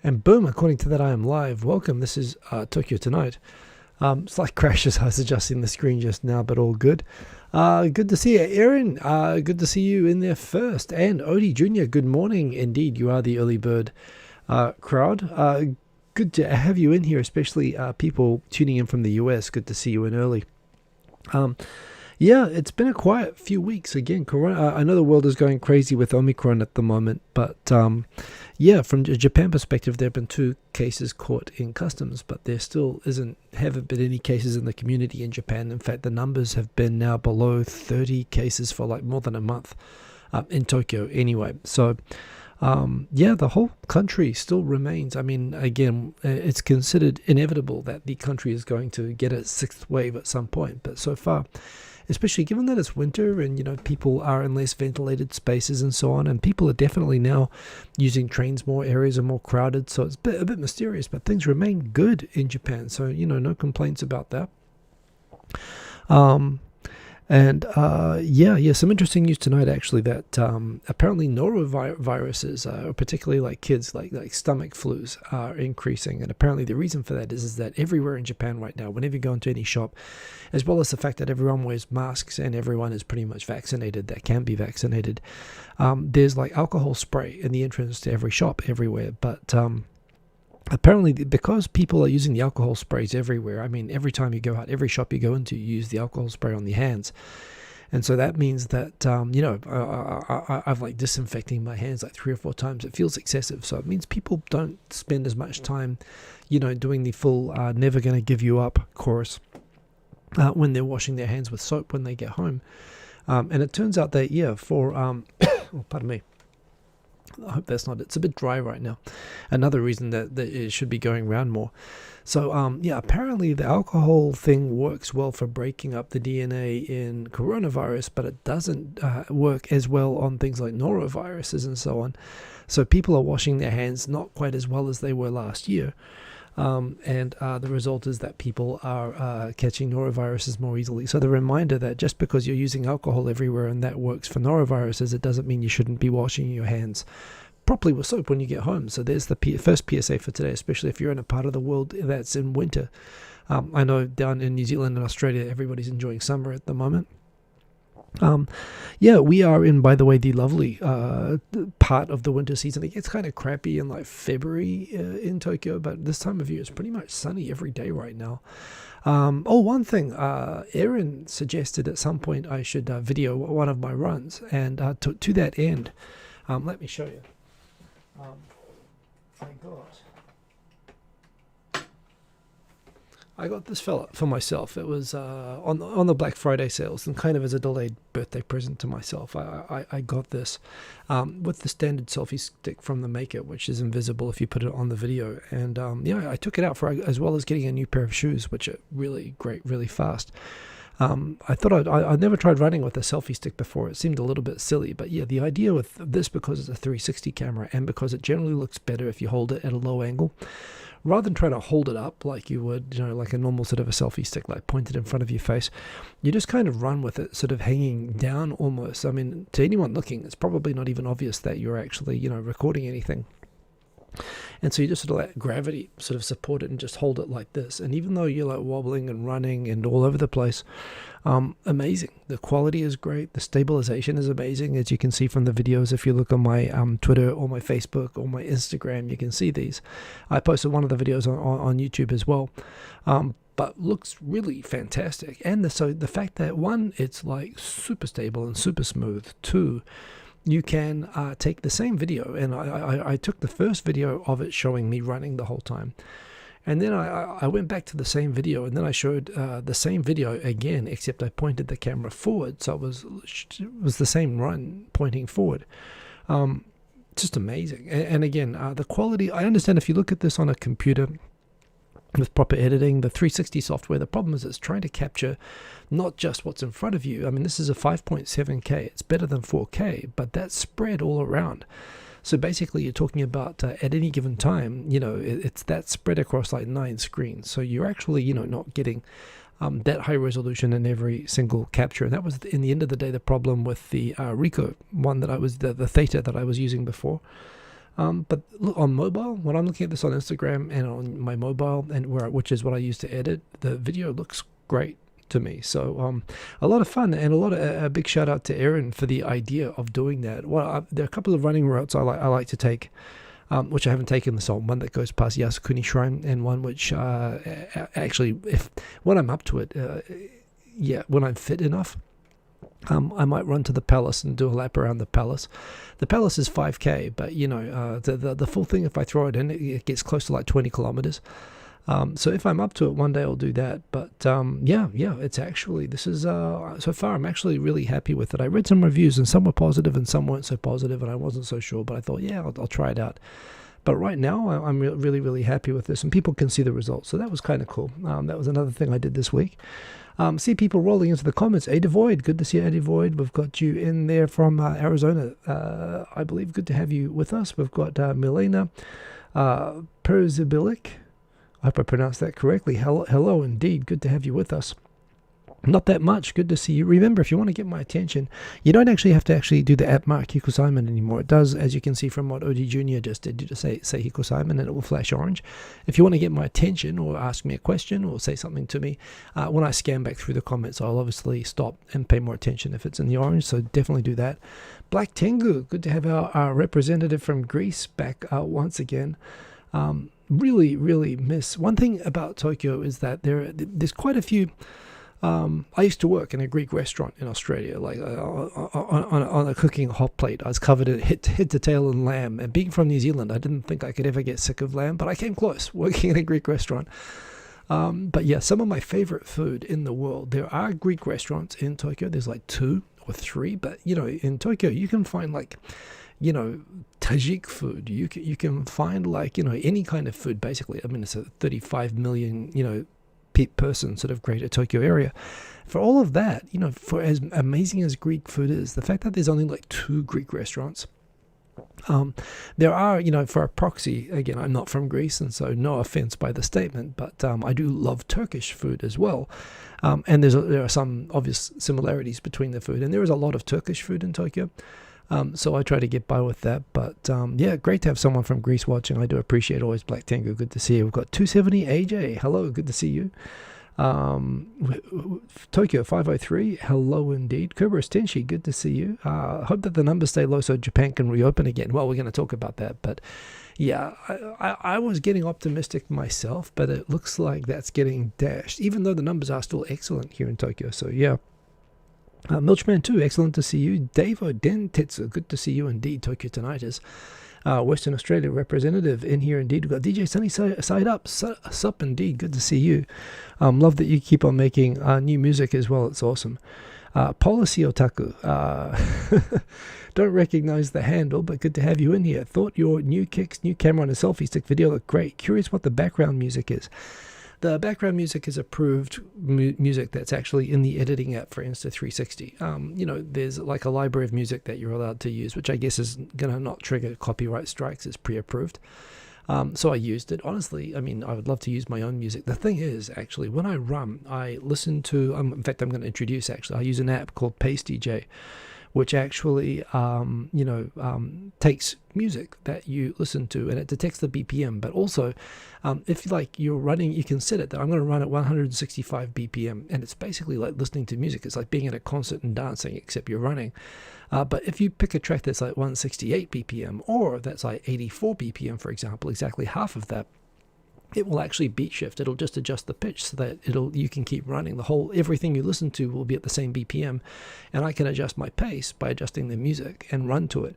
And boom, according to that, I am live. Welcome, this is Tokyo Tonight. Slight crashes, I was adjusting the screen just now, but all good. Good to see you, Aaron. Good to see you in there first. And Odie Jr., good morning. Indeed, you are the early bird crowd. Good to have you in here, especially people tuning in from the US. Good to see you in early. Yeah, it's been a quiet few weeks. Again, Corona. I know the world is going crazy with Omicron at the moment, but yeah, from a Japan perspective, there have been 2 cases caught in customs, but there still haven't been any cases in the community in Japan. In fact, the numbers have been now below 30 cases for like more than a month in Tokyo anyway. So yeah, the whole country still remains. I mean, again, it's considered inevitable that the country is going to get a 6th wave at some point, but so far, especially given that it's winter and, you know, people are in less ventilated spaces and so on, and people are definitely now using trains more, areas are more crowded, so it's a bit mysterious, but things remain good in Japan, so, you know, no complaints about that. And yeah, some interesting news tonight actually that apparently noroviruses, particularly like kids, like stomach flus, are increasing. And apparently the reason for that is that everywhere in Japan right now, whenever you go into any shop, as well as the fact that everyone wears masks and everyone is pretty much vaccinated that can be vaccinated, there's like alcohol spray in the entrance to every shop everywhere. But apparently, because people are using the alcohol sprays everywhere, I mean, every time you go out, every shop you go into, you use the alcohol spray on your hands. And so that means that, you know, I've like disinfecting my hands like 3 or 4 times. It feels excessive. So it means people don't spend as much time, you know, doing the full never going to give you up course when they're washing their hands with soap when they get home. And it turns out that, yeah, for, oh, pardon me. I hope that's not, it's a bit dry right now. Another reason that it should be going around more. So, yeah, apparently the alcohol thing works well for breaking up the DNA in coronavirus, but it doesn't work as well on things like noroviruses and so on. So people are washing their hands not quite as well as they were last year. And the result is that people are catching noroviruses more easily. So the reminder that just because you're using alcohol everywhere and that works for noroviruses, it doesn't mean you shouldn't be washing your hands properly with soap when you get home. So there's the first PSA for today, especially if you're in a part of the world that's in winter. I know down in New Zealand and Australia, everybody's enjoying summer at the moment. Yeah, we are in, by the way, the lovely part of the winter season. It gets kind of crappy in like February in Tokyo, but this time of year it's pretty much sunny every day right now. Oh, one thing, Aaron suggested at some point I should video one of my runs, and to that end, let me show you. I got this fella for myself. It was on the Black Friday sales, and kind of as a delayed birthday present to myself. I got this with the standard selfie stick from the maker, which is invisible if you put it on the video. And yeah, I took it out for as well as getting a new pair of shoes, which are really great, really fast. I thought I'd never tried running with a selfie stick before. It seemed a little bit silly, but yeah, the idea with this, because it's a 360 camera and because it generally looks better if you hold it at a low angle, rather than trying to hold it up like you would, you know, like a normal sort of a selfie stick, like pointed in front of your face, you just kind of run with it sort of hanging down almost. I mean, to anyone looking, it's probably not even obvious that you're actually, you know, recording anything. And so you just sort of let gravity sort of support it and just hold it like this. And even though you're like wobbling and running and all over the place, amazing. The quality is great. The stabilization is amazing. As you can see from the videos, if you look on my Twitter or my Facebook or my Instagram, you can see these. I posted one of the videos on YouTube as well. But looks really fantastic. And so the fact that, 1, it's like super stable and super smooth. 2, you can take the same video, and I took the first video of it showing me running the whole time, and then I went back to the same video, and then I showed the same video again, except I pointed the camera forward, so it was the same run pointing forward. Just amazing. And again, the quality, I understand if you look at this on a computer with proper editing, the 360 software, the problem is it's trying to capture not just what's in front of you. I mean, this is a 5.7K. It's better than 4K, but that's spread all around. So basically, you're talking about at any given time, you know, it's that spread across like 9 screens. So you're actually, you know, not getting that high resolution in every single capture. And that was, in the end of the day, the problem with the Ricoh one that I was, the Theta that I was using before. But look, on mobile, when I'm looking at this on Instagram and on my mobile, and which is what I use to edit, the video looks great to me. So a lot of fun, and a big shout out to Aaron for the idea of doing that. Well, there are a couple of running routes I like to take, which I haven't taken this on. One that goes past Yasukuni Shrine, and one which actually, when I'm up to it, when I'm fit enough, I might run to the palace and do a lap around the palace. The palace is 5k, but the full thing, if I throw it in, it gets close to like 20 kilometers. So if I'm up to it one day, I'll do that. But it's actually, this is so far I'm actually really happy with it. I read some reviews and some were positive and some weren't so positive, and I wasn't so sure, but I thought, I'll try it out. But right now I'm really, really happy with this, and people can see the results, so that was kind of cool. That was another thing I did this week. See people rolling into the comments. Ada Void, good to see you, Ada Void. We've got you in there from Arizona, I believe. Good to have you with us. We've got Milena Perzibilic. I hope I pronounced that correctly. Hello indeed. Good to have you with us. Not that much. Good to see you. Remember, if you want to get my attention, you don't actually have to do the @mark Hiko Simon anymore. It does, as you can see from what OD Jr. just did. You just say Hiko Simon and it will flash orange. If you want to get my attention or ask me a question or say something to me, when I scan back through the comments, I'll obviously stop and pay more attention if it's in the orange. So definitely do that. Black Tengu, good to have our representative from Greece back once again. Really, really miss. One thing about Tokyo is that there's quite a few. I used to work in a Greek restaurant in Australia, like on a cooking hot plate. I was covered in head to tail in lamb. And being from New Zealand, I didn't think I could ever get sick of lamb, but I came close working in a Greek restaurant. But yeah, some of my favorite food in the world. There are Greek restaurants in Tokyo. There's like 2 or 3, but in Tokyo you can find like, Tajik food. You can find like, any kind of food basically. I mean, it's a 35 million, person sort of greater Tokyo area. For all of that, for as amazing as Greek food is, the fact that there's only like 2 Greek restaurants, there are, for a proxy, again, I'm not from Greece, and so no offense by the statement, but I do love Turkish food as well. And there are some obvious similarities between the food, and there is a lot of Turkish food in Tokyo. So I try to get by with that. But great to have someone from Greece watching. I do appreciate always. Black Tango, good to see you. We've got 270 AJ. Hello, good to see you. Tokyo 503. Hello indeed. Kerberos Tenshi, good to see you. Hope that the numbers stay low so Japan can reopen again. Well, we're going to talk about that. But yeah, I was getting optimistic myself, but it looks like that's getting dashed, even though the numbers are still excellent here in Tokyo. So yeah. Milchman 2, excellent to see you. Davo Dentetsu, good to see you indeed. Tokyo Tonight is Western Australia representative in here indeed. We've got DJ Sunny Side Up, sup indeed, good to see you. Love that you keep on making new music as well, it's awesome. Policy Otaku, don't recognize the handle, but good to have you in here. Thought your new kicks, new camera and a selfie stick video look great. Curious what the background music is. The background music is approved music that's actually in the editing app for Insta360. There's like a library of music that you're allowed to use, which I guess is going to not trigger copyright strikes. It's pre-approved. So I used it. Honestly, I mean, I would love to use my own music. The thing is, actually, when I run, I listen to, in fact, I'm going to introduce, actually, I use an app called Pace DJ, which actually, takes music that you listen to and it detects the BPM. But also, if like you're running, you can set it that I'm going to run at 165 BPM, and it's basically like listening to music. It's like being at a concert and dancing, except you're running. But if you pick a track that's like 168 BPM, or that's like 84 BPM, for example, exactly half of that, it will actually beat shift. It'll just adjust the pitch so that you can keep running. Everything you listen to will be at the same BPM, and I can adjust my pace by adjusting the music and run to it.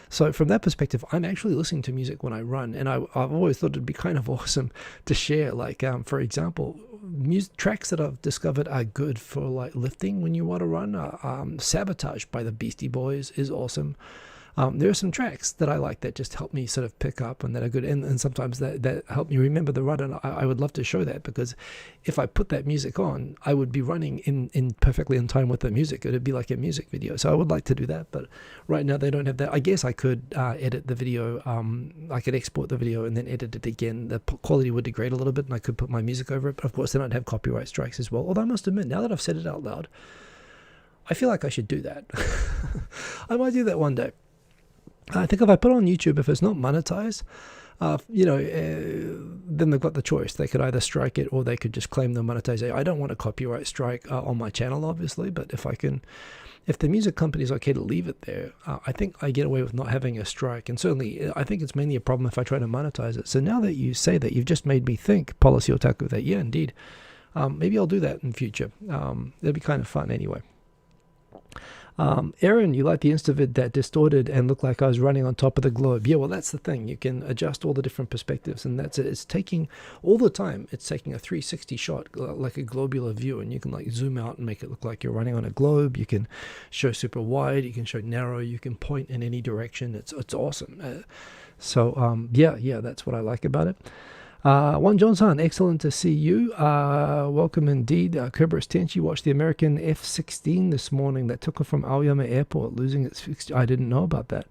So from that perspective, I'm actually listening to music when I run, and I've always thought it'd be kind of awesome to share. Like, for example, tracks that I've discovered are good for like lifting when you want to run. Sabotage by the Beastie Boys is awesome. There are some tracks that I like that just help me sort of pick up and that are good, and sometimes that help me remember the run, and I would love to show that, because if I put that music on, I would be running in perfectly in time with the music. It would be like a music video, so I would like to do that, but right now they don't have that. I guess I could edit the video, I could export the video and then edit it again. The quality would degrade a little bit and I could put my music over it, but of course they don't have copyright strikes as well. Although I must admit, now that I've said it out loud, I feel like I should do that. I might do that one day. I think if I put it on YouTube, if it's not monetized, then they've got the choice. They could either strike it or they could just claim the monetization. I don't want a copyright strike on my channel, obviously, but if the music company is okay to leave it there, I think I get away with not having a strike. And certainly, I think it's mainly a problem if I try to monetize it. So now that you say that, you've just made me think, Policy Otaku, that yeah, indeed, maybe I'll do that in future. It'll be kind of fun anyway. Aaron, you like the Instavid that distorted and looked like I was running on top of the globe. Yeah, well, that's the thing. You can adjust all the different perspectives, and that's it. It's taking, all the time, it's taking a 360 shot, like a globular view, and you can like zoom out and make it look like you're running on a globe. You can show super wide, you can show narrow, you can point in any direction. It's awesome. Yeah, that's what I like about it. Juan Johnson, excellent to see you. Welcome indeed. Kerberos Tenchi watched the American F-16 this morning that took off from Aoyama Airport, losing its... I didn't know about that.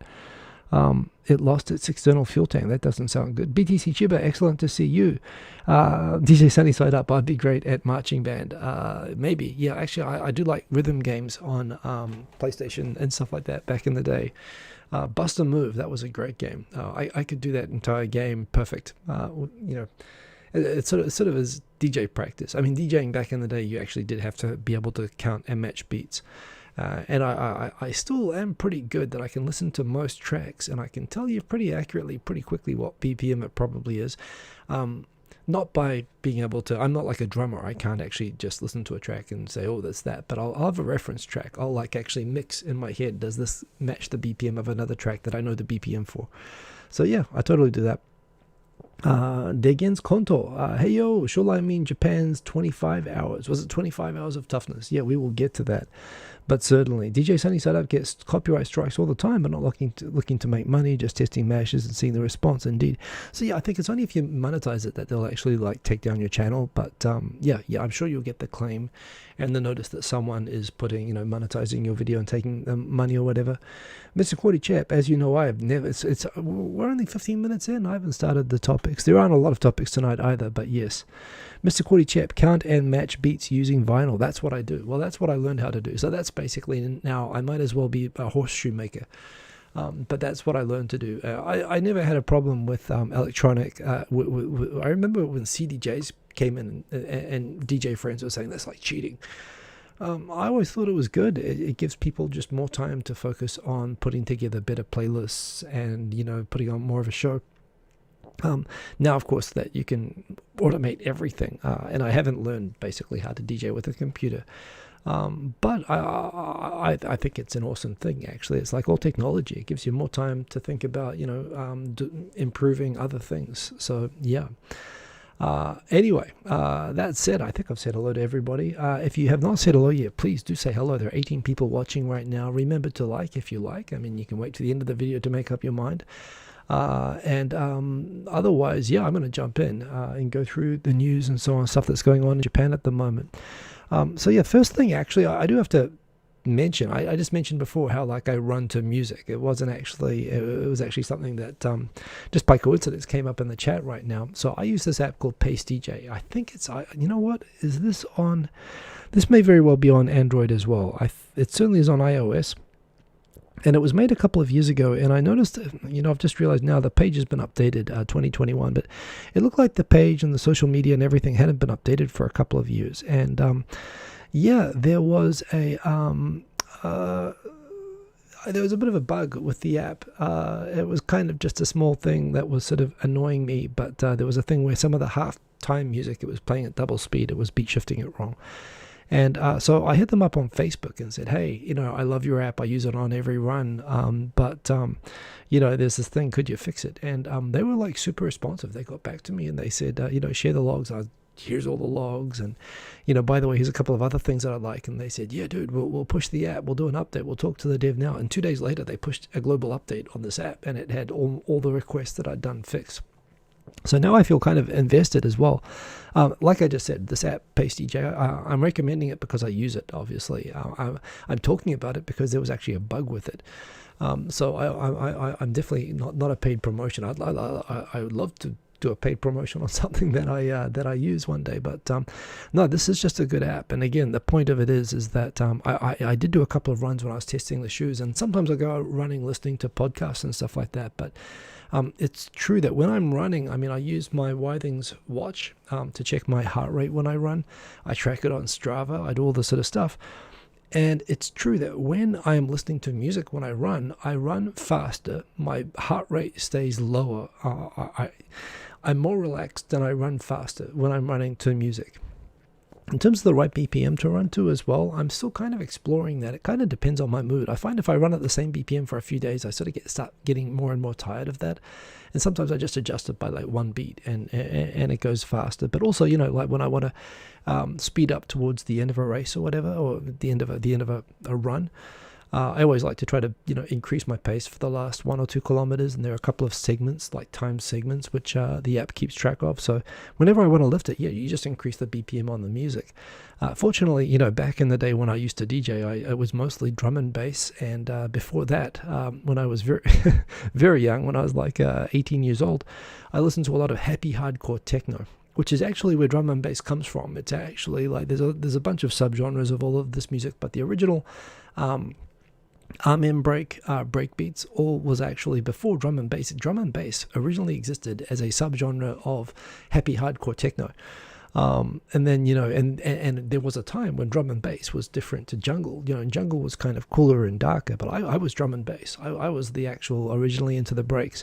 It lost its external fuel tank. That doesn't sound good. BTC Chiba, excellent to see you. DJ Sunny Side Up, I'd be great at marching band. Maybe. Yeah, actually, I do like rhythm games on PlayStation and stuff like that back in the day. Bust a Move, that was a great game. I could do that entire game perfect. It's sort of as DJ practice. I mean, DJing back in the day, you actually did have to be able to count and match beats. And I still am pretty good that I can listen to most tracks and I can tell you pretty accurately, pretty quickly what BPM it probably is. Not by being able to, I'm not like a drummer. I can't actually just listen to a track and say, oh, that's that. But I'll have a reference track. I'll like actually mix in my head. Does this match the BPM of another track that I know the BPM for? So yeah, I totally do that. Degens Konto, hey yo, Shoreline mean Japan's 25 hours. Was it 25 hours of toughness? Yeah, we will get to that. But certainly, DJ Sunny Side Up gets copyright strikes all the time, but not looking to make money, just testing mashes and seeing the response. Indeed. So yeah, I think it's only if you monetize it that they'll actually like take down your channel. But yeah, I'm sure you'll get the claim and the notice that someone is putting, monetizing your video and taking money or whatever. Mr. Quality Chap, as you know, I have never. We're only 15 minutes in. I haven't started the topics. There aren't a lot of topics tonight either, but yes. Mr. Quality Chap, count and match beats using vinyl. That's what I do. Well, that's what I learned how to do. So that's basically, now I might as well be a horseshoe maker. But that's what I learned to do. I never had a problem with electronic. I remember when CDJs came in and DJ friends were saying that's like cheating. I always thought it was good. It gives people just more time to focus on putting together better playlists and, putting on more of a show. Now, of course, that you can automate everything, and I haven't learned basically how to DJ with a computer, but I think it's an awesome thing. Actually, it's like all technology; it gives you more time to think about, improving other things. So yeah. Anyway, that said, I think I've said hello to everybody. If you have not said hello yet, please do say hello. There are 18 people watching right now. Remember to like if you like. I mean, you can wait to the end of the video to make up your mind. Otherwise, yeah, I'm going to jump in and go through the news and so on, stuff that's going on in Japan at the moment. So yeah, first thing, actually, I do have to mention, I just mentioned before how like I run to music. It was actually something that just by coincidence came up in the chat right now. So I use this app called Pace DJ. I think it's, you know what, is this on, this may very well be on Android as well. It certainly is on iOS. And it was made a couple of years ago, and I noticed, I've just realized now the page has been updated, 2021, but it looked like the page and the social media and everything hadn't been updated for a couple of years. And yeah, there was a bit of a bug with the app. It was kind of just a small thing that was sort of annoying me, but there was a thing where some of the half-time music, it was playing at double speed, it was beat shifting it wrong. And so I hit them up on Facebook and said, hey, I love your app. I use it on every run. But there's this thing. Could you fix it? And they were like super responsive. They got back to me and they said, share the logs. Here's all the logs. And, by the way, here's a couple of other things that I'd like. And they said, yeah, dude, we'll push the app. We'll do an update. We'll talk to the dev now. And 2 days later, they pushed a global update on this app. And it had all the requests that I'd done fixed. So now I feel kind of invested as well. Like I just said, this app, Pace DJ, I'm recommending it because I use it, obviously. I'm talking about it because there was actually a bug with it. So I'm definitely not a paid promotion. I would love to do a paid promotion on something that I use one day. But no, this is just a good app. And again, the point of it is that I did do a couple of runs when I was testing the shoes, and sometimes I go out running listening to podcasts and stuff like that. But it's true that when I'm running, I mean, I use my Withings watch to check my heart rate when I run. I track it on Strava. I do all this sort of stuff. And it's true that when I am listening to music when I run faster. My heart rate stays lower. I'm more relaxed and I run faster when I'm running to music. In terms of the right BPM to run to as well, I'm still kind of exploring that. It kind of depends on my mood. I find if I run at the same BPM for a few days, I sort of start getting more and more tired of that. And sometimes I just adjust it by like one beat and it goes faster. But also, you know, like when I want to speed up towards the end of a race or whatever, or the end of a run, I always like to try to, you know, increase my pace for the last 1 or 2 kilometers. And there are a couple of segments, like time segments, which the app keeps track of. So whenever I want to lift it, yeah, you just increase the BPM on the music. Fortunately, you know, back in the day when I used to DJ, it was mostly drum and bass. And before that, when I was very, very young, when I was like 18 years old, I listened to a lot of happy hardcore techno, which is actually where drum and bass comes from. It's actually like there's a bunch of subgenres of all of this music, but the original RM break beats all was actually before drum and bass. Drum and bass originally existed as a subgenre of happy hardcore techno. And then, you know, and there was a time when drum and bass was different to jungle. You know, and jungle was kind of cooler and darker, but I was drum and bass. I was the actual originally into the breaks.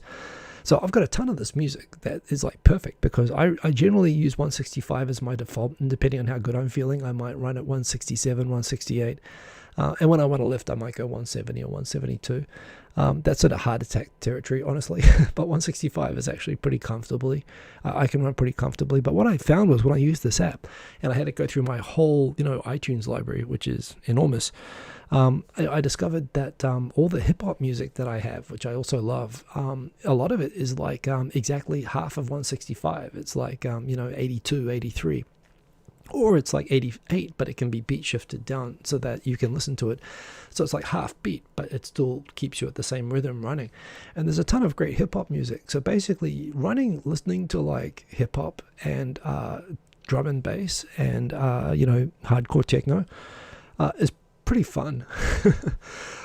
So I've got a ton of this music that is like perfect because I generally use 165 as my default, and depending on how good I'm feeling, I might run at 167, 168. And when I want to lift, I might go 170 or 172. That's sort of heart attack territory, honestly. But 165 is actually pretty comfortably. I can run pretty comfortably. But what I found was when I used this app, and I had to go through my whole, you know, iTunes library, which is enormous, I discovered that all the hip-hop music that I have, which I also love, a lot of it is like exactly half of 165. It's like, you know, 82, 83. Or it's like 88, but it can be beat shifted down so that you can listen to it. So it's like half beat, but it still keeps you at the same rhythm running. And there's a ton of great hip-hop music. So basically running, listening to like hip-hop and drum and bass and, you know, hardcore techno is pretty fun.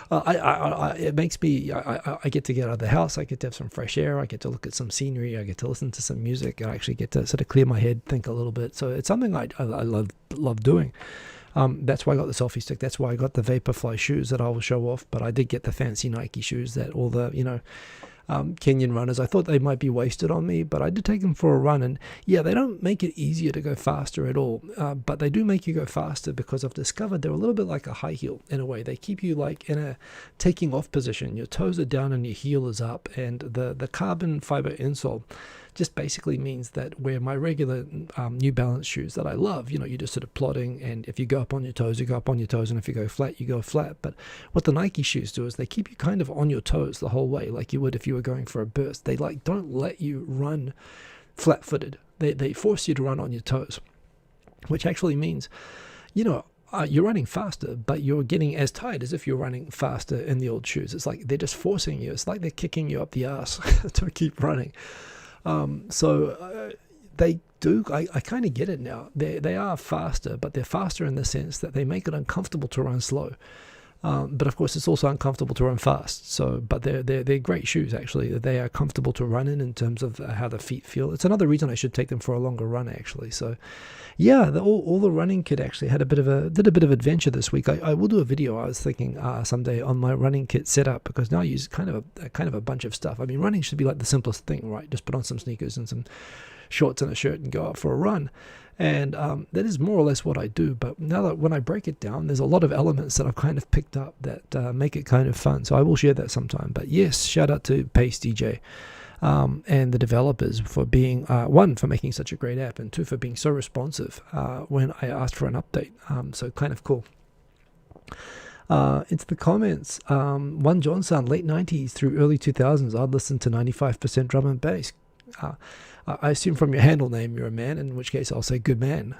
It makes me, I get to get out of the house, I get to have some fresh air, I get to look at some scenery, I get to listen to some music, I actually get to sort of clear my head, think a little bit. So it's something I love doing. That's why I got the selfie stick. That's why I got the Vaporfly shoes that I will show off. But I did get the fancy Nike shoes that all the, you know, Kenyan runners, I thought they might be wasted on me, but I did take them for a run. And yeah, they don't make it easier to go faster at all, but they do make you go faster because I've discovered they're a little bit like a high heel in a way. They keep you like in a taking off position. Your toes are down and your heel is up, and the carbon fiber insole just basically means that where my regular New Balance shoes that I love, you know, you're just sort of plodding, and if you go up on your toes, you go up on your toes, and if you go flat, you go flat. But what the Nike shoes do is they keep you kind of on your toes the whole way, like you would if you were going for a burst. They like don't let you run flat-footed. They force you to run on your toes, which actually means, you know, you're running faster, but you're getting as tight as if you're running faster in the old shoes. It's like they're just forcing you. It's like they're kicking you up the ass to keep running. So they do, I kind of get it now. They are faster, but they're faster in the sense that they make it uncomfortable to run slow. But of course, it's also uncomfortable to run fast. So, but they're great shoes, actually. They are comfortable to run in terms of how the feet feel. It's another reason I should take them for a longer run, actually. So, yeah, all the running kit actually did a bit of adventure this week. I will do a video. I was thinking someday on my running kit setup, because now I use kind of a bunch of stuff. I mean, running should be like the simplest thing, right? Just put on some sneakers and some shorts and a shirt and go out for a run. And that is more or less what I do. But now that when I break it down, there's a lot of elements that I've kind of picked up that make it kind of fun. So I will share that sometime. But yes, shout out to Pace DJ and the developers for being, one, for making such a great app, and two, for being so responsive when I asked for an update. So kind of cool. Into the comments. One Johnson, late 90s through early 2000s, I'd listen to 95% drum and bass. I assume from your handle name you're a man, in which case I'll say good man.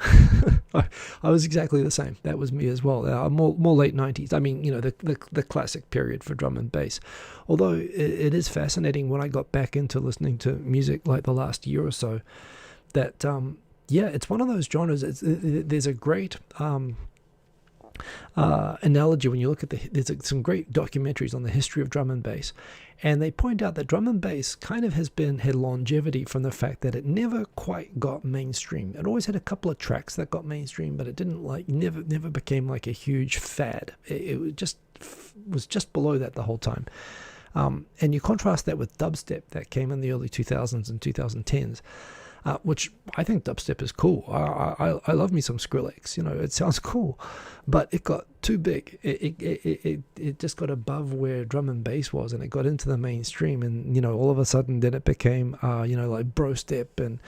I was exactly the same. That was me as well. More late 90s. I mean, the classic period for drum and bass. Although it is fascinating when I got back into listening to music like the last year or so, that it's one of those genres. There's a great analogy when you look at there's some great documentaries on the history of drum and bass, and they point out that drum and bass kind of had longevity from the fact that it never quite got mainstream. It always had a couple of tracks that got mainstream, but it didn't never became like a huge fad. It was just below that the whole time. And you contrast that with dubstep that came in the early 2000s and 2010s. Which I think dubstep is cool. I love me some Skrillex. It sounds cool, but it got too big. It just got above where drum and bass was, and it got into the mainstream. And all of a sudden, then it became like bro step, and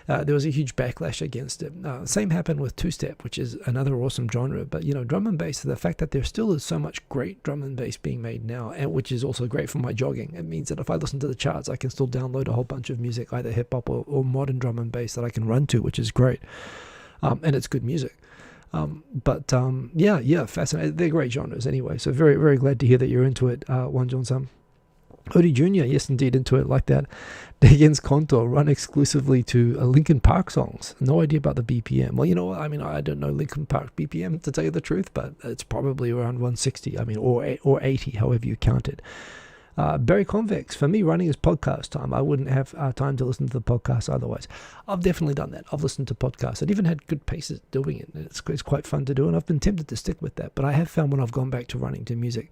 there was a huge backlash against it. Same happened with two step, which is another awesome genre. But drum and bass, the fact that there still is so much great drum and bass being made now, and which is also great for my jogging. It means that if I listen to the charts, I can still download a whole bunch of music, either hip hop or modern drum and bass, that I can run to, which is great. And it's good music. Fascinating. They're great genres anyway. So very, very glad to hear that you're into it, Wanjon-san. Odie Jr., yes, indeed, into it like that. Degen's Konto, run exclusively to Linkin Park songs. No idea about the BPM. Well, you know what? I mean, I don't know Linkin Park BPM, to tell you the truth, but it's probably around 160. I mean, or 80, however you count it. Barry Convex, for me, running is podcast time. I wouldn't have time to listen to the podcast otherwise. I've definitely done that. I've listened to podcasts. I've even had good paces doing it. It's quite fun to do, and I've been tempted to stick with that. But I have found when I've gone back to running to music,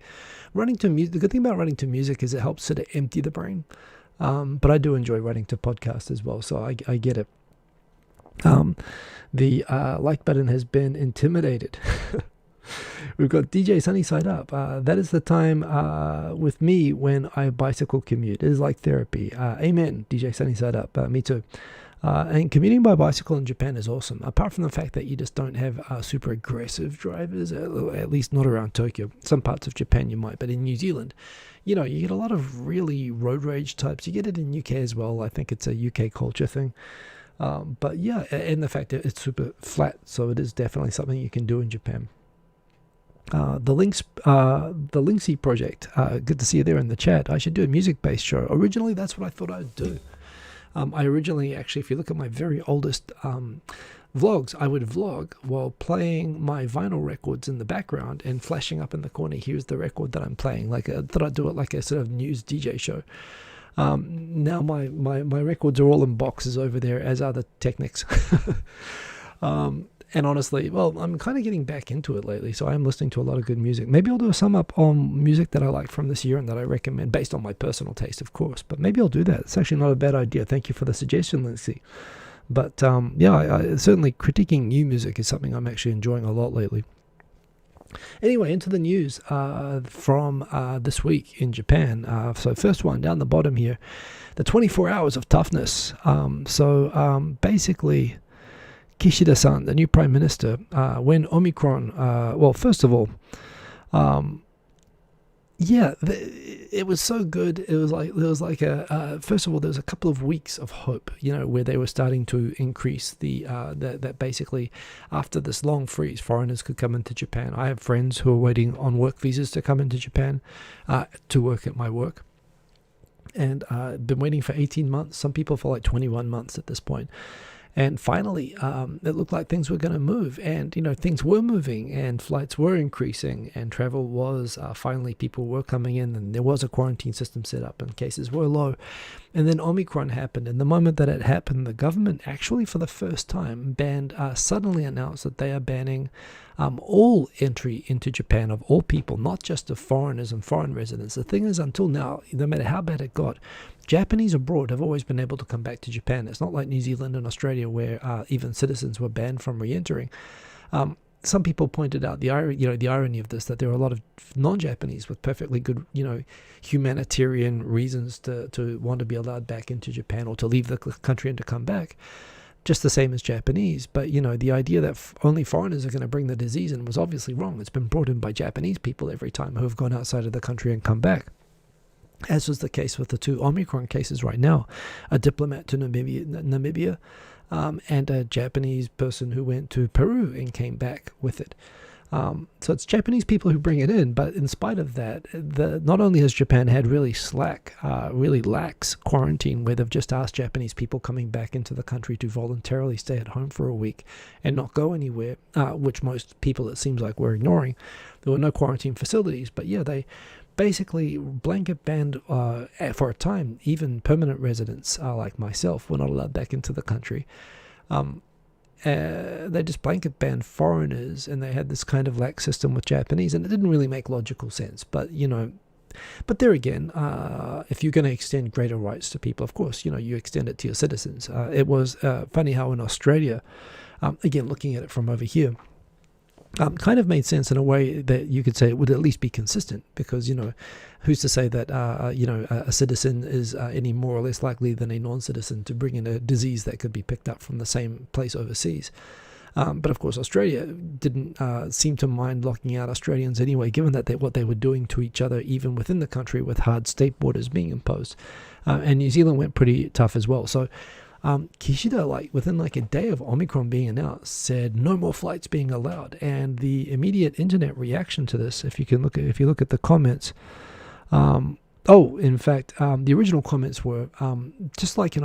the good thing about running to music is it helps sort of empty the brain. But I do enjoy running to podcasts as well, so I get it. The like button has been intimidated. We've got DJ Sunny Side Up. That is the time with me when I bicycle commute. It is like therapy. Amen, DJ Sunny Side Up. Me too. And commuting by bicycle in Japan is awesome. Apart from the fact that you just don't have super aggressive drivers, at least not around Tokyo. Some parts of Japan you might, but in New Zealand, you get a lot of really road rage types. You get it in UK as well. I think it's a UK culture thing. But yeah, and the fact that it's super flat, so it is definitely something you can do in Japan. The Linksy project, good to see you there in the chat. I should do a music-based show. Originally, that's what I thought I'd do. I originally, actually, if you look at my very oldest vlogs, I would vlog while playing my vinyl records in the background and flashing up in the corner, here's the record that I'm playing. I thought I'd do it like a sort of news DJ show. Now my records are all in boxes over there, as are the Technics. And honestly, well, I'm kind of getting back into it lately, so I am listening to a lot of good music. Maybe I'll do a sum up on music that I like from this year and that I recommend, based on my personal taste, of course. But maybe I'll do that. It's actually not a bad idea. Thank you for the suggestion, Lindsay. But I certainly critiquing new music is something I'm actually enjoying a lot lately. Anyway, into the news from this week in Japan. So first one, down the bottom here, the 24 hours of toughness. Basically, Kishida-san, the new prime minister, when Omicron, first of all, it was so good. It was like first of all, there was a couple of weeks of hope, where they were starting to increase that basically after this long freeze, foreigners could come into Japan. I have friends who are waiting on work visas to come into Japan to work at my work, and been waiting for 18 months. Some people for like 21 months at this point. And finally, it looked like things were going to move, and things were moving, and flights were increasing, and travel was finally, people were coming in, and there was a quarantine system set up, and cases were low. And then Omicron happened, and the moment that it happened, the government actually, for the first time, suddenly announced that they are banning all entry into Japan of all people, not just of foreigners and foreign residents. The thing is, until now, no matter how bad it got, Japanese abroad have always been able to come back to Japan. It's not like New Zealand and Australia where even citizens were banned from re-entering. Some people pointed out the irony of this, that there are a lot of non-Japanese with perfectly good, humanitarian reasons to want to be allowed back into Japan or to leave the country and to come back, just the same as Japanese. But, the idea that only foreigners are going to bring the disease in was obviously wrong. It's been brought in by Japanese people every time who have gone outside of the country and come back. as was the case with the 2 Omicron cases right now, a diplomat to Namibia, and a Japanese person who went to Peru and came back with it. So it's Japanese people who bring it in, but in spite of that, not only has Japan had really lax quarantine, where they've just asked Japanese people coming back into the country to voluntarily stay at home for a week and not go anywhere, which most people, it seems like, were ignoring. There were no quarantine facilities, but yeah, they basically blanket banned, for a time, even permanent residents like myself were not allowed back into the country. They just blanket banned foreigners, and they had this kind of lax system with Japanese, and it didn't really make logical sense. But but there again, if you're going to extend greater rights to people, of course, you extend it to your citizens. It was funny how in Australia, again, looking at it from over here, kind of made sense in a way that you could say it would at least be consistent, because who's to say that a citizen is any more or less likely than a non-citizen to bring in a disease that could be picked up from the same place overseas. But of course, Australia didn't seem to mind locking out Australians anyway, given that what they were doing to each other, even within the country, with hard state borders being imposed. And New Zealand went pretty tough as well. So Kishida, within a day of Omicron being announced, said no more flights being allowed. And the immediate internet reaction to this, if you look at the comments, in fact, the original comments were just like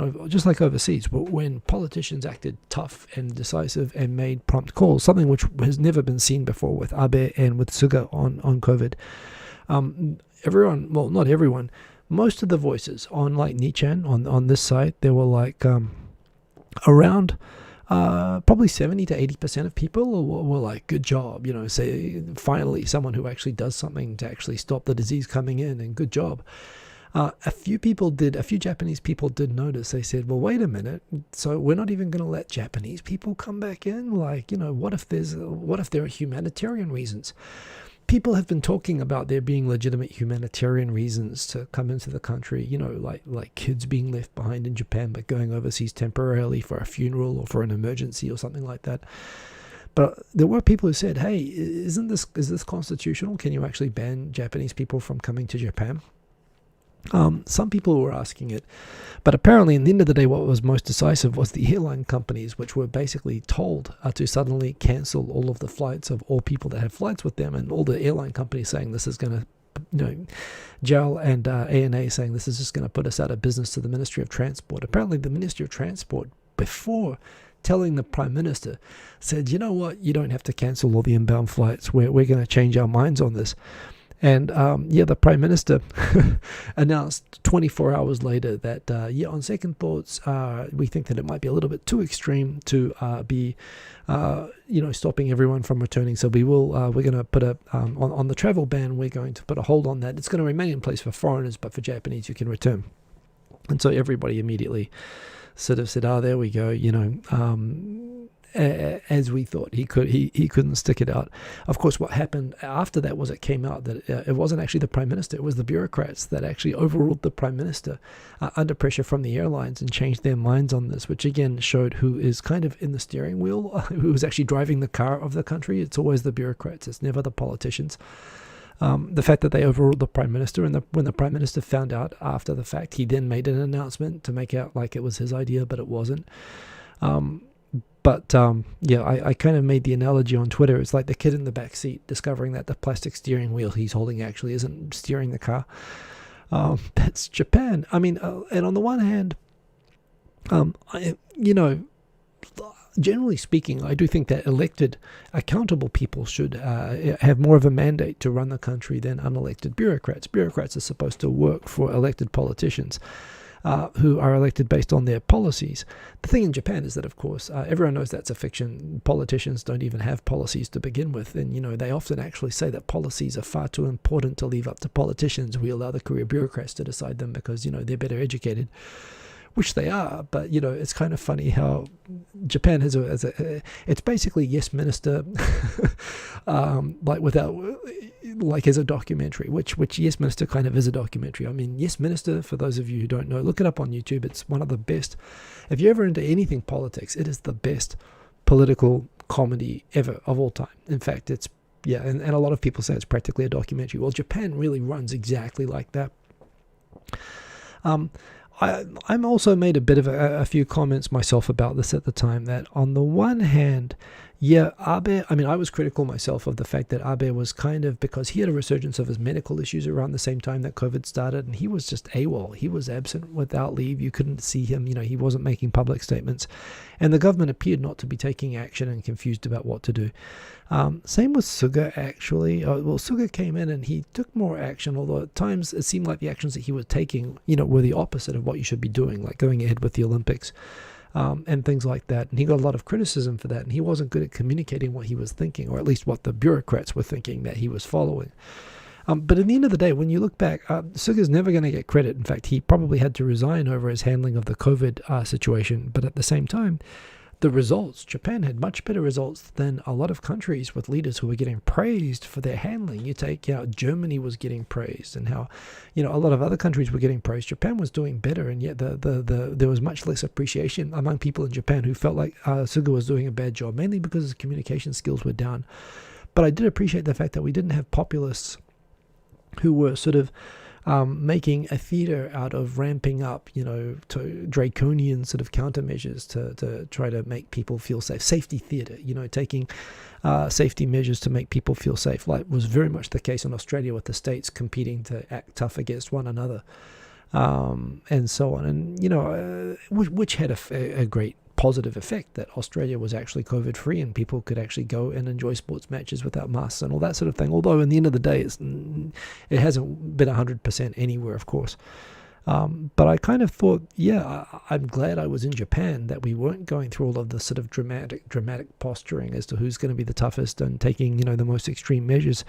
overseas, when politicians acted tough and decisive and made prompt calls, something which has never been seen before with Abe and with Suga on COVID. Everyone, well, not everyone, most of the voices on Nichan on this site, there were around probably 70 to 80% of people were like, good job, say finally someone who actually does something to actually stop the disease coming in, and good job. A few Japanese people did notice. They said, well, wait a minute, so we're not even going to let Japanese people come back in? What if there are humanitarian reasons? People have been talking about there being legitimate humanitarian reasons to come into the country, like kids being left behind in Japan but going overseas temporarily for a funeral or for an emergency or something like that. But there were people who said, hey, is this constitutional? Can you actually ban Japanese people from coming to Japan? Some people were asking it, but apparently, in the end of the day, what was most decisive was the airline companies, which were basically told to suddenly cancel all of the flights of all people that had flights with them, and all the airline companies saying this is going to, JAL and ANA saying this is just going to put us out of business, to the Ministry of Transport. Apparently, the Ministry of Transport, before telling the Prime Minister, said, you know what, you don't have to cancel all the inbound flights. We're going to change our minds on this. And the Prime Minister announced 24 hours later that, on second thoughts, we think that it might be a little bit too extreme to be, stopping everyone from returning. So we're going to put on the travel ban, we're going to put a hold on that. It's going to remain in place for foreigners, but for Japanese, you can return. And so everybody immediately sort of said, there we go, as we thought. He couldn't stick it out. Of course, what happened after that was it came out that it wasn't actually the Prime Minister, it was the bureaucrats that actually overruled the Prime Minister under pressure from the airlines and changed their minds on this, which again showed who is kind of in the steering wheel, who is actually driving the car of the country. It's always the bureaucrats, it's never the politicians. The fact that they overruled the Prime Minister, and when the Prime Minister found out after the fact, he then made an announcement to make out like it was his idea, but it wasn't. I kind of made the analogy on Twitter. It's like the kid in the back seat discovering that the plastic steering wheel he's holding actually isn't steering the car. That's Japan. I mean, and on the one hand, generally speaking, I do think that elected, accountable people should have more of a mandate to run the country than unelected bureaucrats. Bureaucrats are supposed to work for elected politicians. Who are elected based on their policies. The thing in Japan is that, of course, everyone knows that's a fiction. Politicians don't even have policies to begin with. And, they often actually say that policies are far too important to leave up to politicians. We allow the career bureaucrats to decide them because, they're better educated, which they are. But, it's kind of funny how Japan has it's basically Yes Minister, as a documentary, which Yes Minister kind of is a documentary. I mean, Yes Minister, for those of you who don't know, look it up on YouTube. It's one of the best. If you're ever into anything politics, it is the best political comedy ever of all time. In fact, it's, and a lot of people say it's practically a documentary. Well, Japan really runs exactly like that. I'm also made a bit of a few comments myself about this at the time, that on the one hand, yeah, Abe, I mean, I was critical myself of the fact that Abe was kind of, because he had a resurgence of his medical issues around the same time that COVID started, and he was just AWOL. He was absent without leave. You couldn't see him. He wasn't making public statements. And the government appeared not to be taking action and confused about what to do. Same with Suga, actually. Suga came in and he took more action, although at times it seemed like the actions that he was taking, were the opposite of what you should be doing, like going ahead with the Olympics. And things like that. And he got a lot of criticism for that. And he wasn't good at communicating what he was thinking, or at least what the bureaucrats were thinking that he was following. But at the end of the day, when you look back, Suga's never going to get credit. In fact, he probably had to resign over his handling of the COVID situation. But at the same time, the results, Japan had much better results than a lot of countries with leaders who were getting praised for their handling. You take, Germany was getting praised, and how, a lot of other countries were getting praised. Japan was doing better, and yet there was much less appreciation among people in Japan who felt like Suga was doing a bad job, mainly because his communication skills were down. But I did appreciate the fact that we didn't have populists who were sort of making a theater out of ramping up, to draconian sort of countermeasures to try to make people feel safe. Safety theater, taking safety measures to make people feel safe, like was very much the case in Australia with the states competing to act tough against one another, and so on. And, which had a great positive effect, that Australia was actually COVID free and people could actually go and enjoy sports matches without masks and all that sort of thing. Although in the end of the day, it hasn't been 100% anywhere, of course. But I kind of thought, I'm glad I was in Japan, that we weren't going through all of the sort of dramatic posturing as to who's going to be the toughest and taking, the most extreme measures.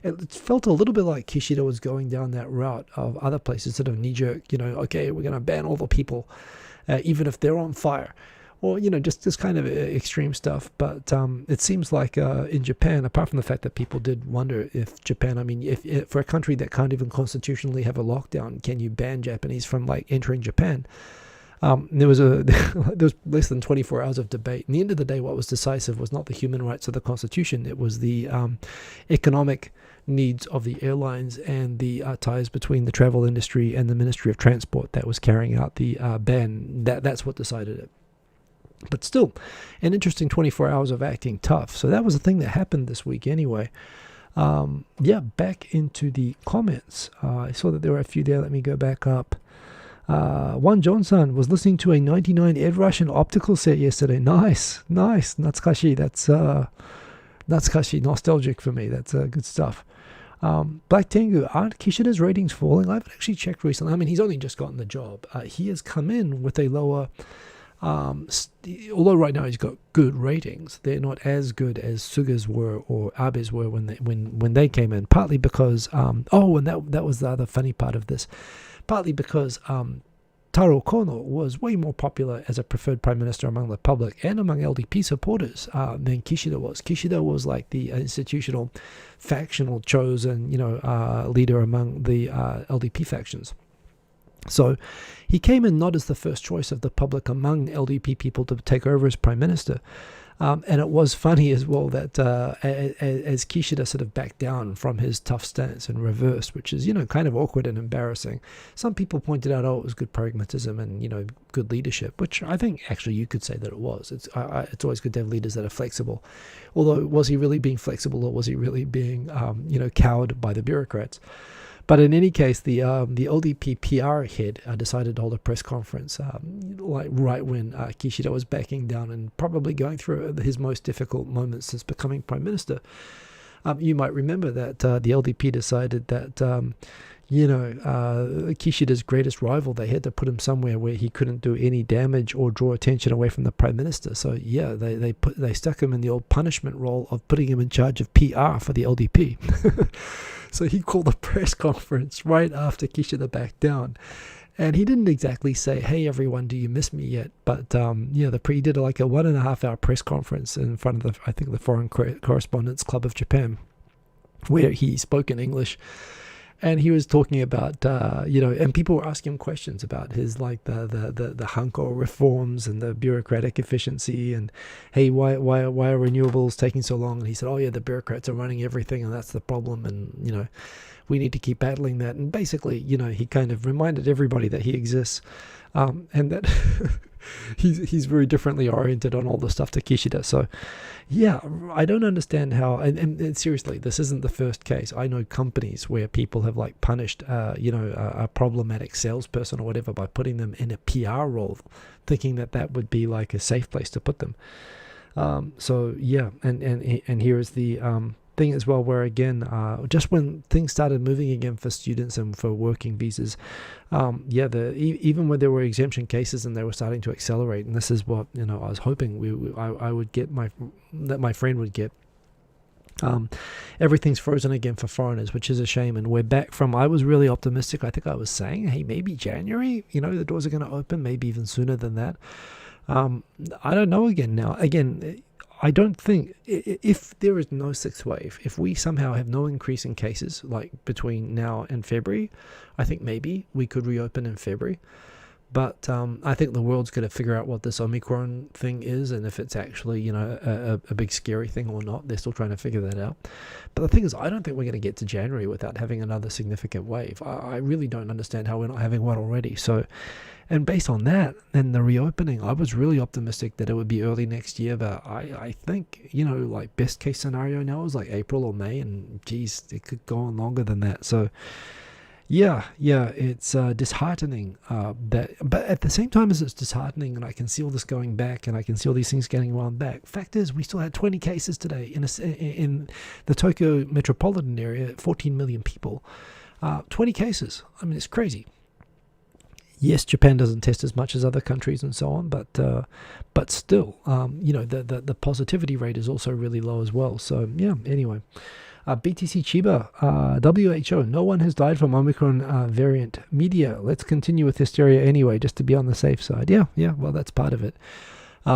It felt a little bit like Kishida was going down that route of other places, sort of knee-jerk, okay, we're going to ban all the people, even if they're on fire. Or, just this kind of extreme stuff. But it seems like in Japan, apart from the fact that people did wonder if Japan, if for a country that can't even constitutionally have a lockdown, can you ban Japanese from entering Japan? There was less than 24 hours of debate. In the end of the day, what was decisive was not the human rights of the Constitution. It was the economic needs of the airlines and the ties between the travel industry and the Ministry of Transport that was carrying out the ban. That's what decided it. But still, an interesting 24 hours of acting tough. So that was the thing that happened this week anyway. Back into the comments. I saw that there were a few there. Let me go back up. One Johnson was listening to a 99 Ed Russian optical set yesterday. Nice. Natsukashi. That's Natsukashi, nostalgic for me. That's good stuff. Black Tengu, aren't Kishida's ratings falling? I haven't actually checked recently. He's only just gotten the job. He has come in with a lower... although right now he's got good ratings, they're not as good as Suga's were or Abe's were when they came in. Partly because and that was the other funny part of this. Partly because Taro Kono was way more popular as a preferred prime minister among the public and among LDP supporters than Kishida was. Kishida was like the institutional, factional chosen leader among the LDP factions. So he came in not as the first choice of the public among LDP people to take over as prime minister. And it was funny as well that as Kishida sort of backed down from his tough stance and reversed, which is, kind of awkward and embarrassing. Some people pointed out, it was good pragmatism and, good leadership, which I think actually you could say that it was. It's always good to have leaders that are flexible. Although, was he really being flexible, or was he really being, cowed by the bureaucrats? But in any case, the LDP PR head decided to hold a press conference right when Kishida was backing down and probably going through his most difficult moments since becoming prime minister. You might remember that the LDP decided that Kishida's greatest rival, they had to put him somewhere where he couldn't do any damage or draw attention away from the prime minister. So they stuck him in the old punishment role of putting him in charge of PR for the LDP. So he called a press conference right after Kishida backed down. And he didn't exactly say, hey, everyone, do you miss me yet? But, he did like a 1.5 hour press conference in front of the Foreign Correspondents Club of Japan, where he spoke in English. And he was talking about, and people were asking him questions about his like the Hanko reforms and the bureaucratic efficiency, and hey, why are renewables taking so long? And he said, oh yeah, the bureaucrats are running everything, and that's the problem, and we need to keep battling that. And basically, he kind of reminded everybody that he exists, and that he's very differently oriented on all the stuff to Kishida. So yeah, I don't understand how, and seriously, this isn't the first case. I know companies where people have like punished a problematic salesperson or whatever by putting them in a PR role, thinking that would be like a safe place to put them. So yeah, and here is the thing as well, where again, just when things started moving again for students and for working visas, even when there were exemption cases and they were starting to accelerate, and this is what I was hoping I would get that my friend would get. Everything's frozen again for foreigners, which is a shame, and we're back from, I was really optimistic. I think I was saying, hey, maybe January, the doors are going to open, maybe even sooner than that. I don't know again, I don't think, if there is no sixth wave, if we somehow have no increase in cases like between now and February, I think maybe we could reopen in February. But I think the world's going to figure out what this Omicron thing is, and if it's actually a big scary thing or not. They're still trying to figure that out. But the thing is, I don't think we're going to get to January without having another significant wave. I really don't understand how we're not having one already. So, and based on that, then the reopening, I was really optimistic that it would be early next year. But I think, like best case scenario now is like April or May, and geez, it could go on longer than that. So yeah, it's disheartening but at the same time as it's disheartening, and I can see all this going back, and I can see all these things getting wound back. Fact is, we still had 20 cases today in the Tokyo metropolitan area, 14 million people. 20 cases. I mean, it's crazy. Yes, Japan doesn't test as much as other countries and so on, but still, the positivity rate is also really low as well. So yeah, anyway. BTC Chiba, WHO, no one has died from Omicron variant. Media, let's continue with hysteria anyway, just to be on the safe side. Yeah, well, that's part of it.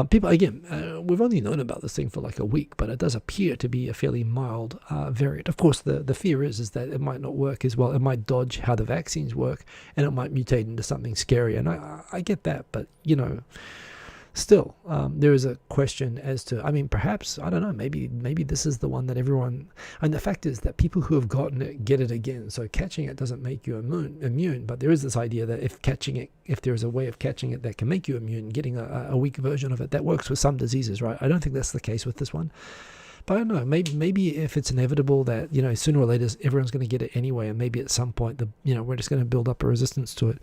People, again, we've only known about this thing for like a week, but it does appear to be a fairly mild variant. Of course, the fear is that it might not work as well. It might dodge how the vaccines work, and it might mutate into something scary. And I get that, but, still, there is a question as to, perhaps, I don't know, maybe this is the one that everyone, and the fact is that people who have gotten it get it again. So catching it doesn't make you immune, but there is this idea that if there is a way of catching it that can make you immune, getting a weak version of it, that works with some diseases, right? I don't think that's the case with this one. But I don't know, maybe if it's inevitable that, sooner or later everyone's going to get it anyway, and maybe at some point, we're just going to build up a resistance to it.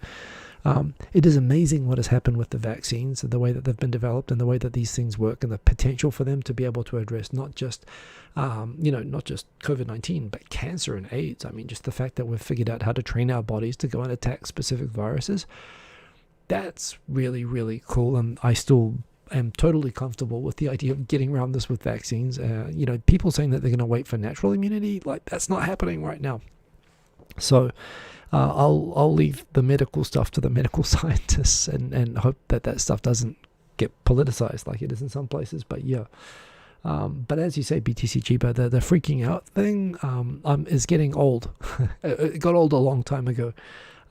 It is amazing what has happened with the vaccines, and the way that they've been developed, and the way that these things work, and the potential for them to be able to address not just COVID-19, but cancer and AIDS. Just the fact that we've figured out how to train our bodies to go and attack specific viruses. That's really, really cool, and I still am totally comfortable with the idea of getting around this with vaccines. People saying that they're going to wait for natural immunity, like that's not happening right now. So I'll leave the medical stuff to the medical scientists and hope that stuff doesn't get politicized like it is in some places. But yeah, but as you say, BTC Chiba, the freaking out thing is getting old. It got old a long time ago.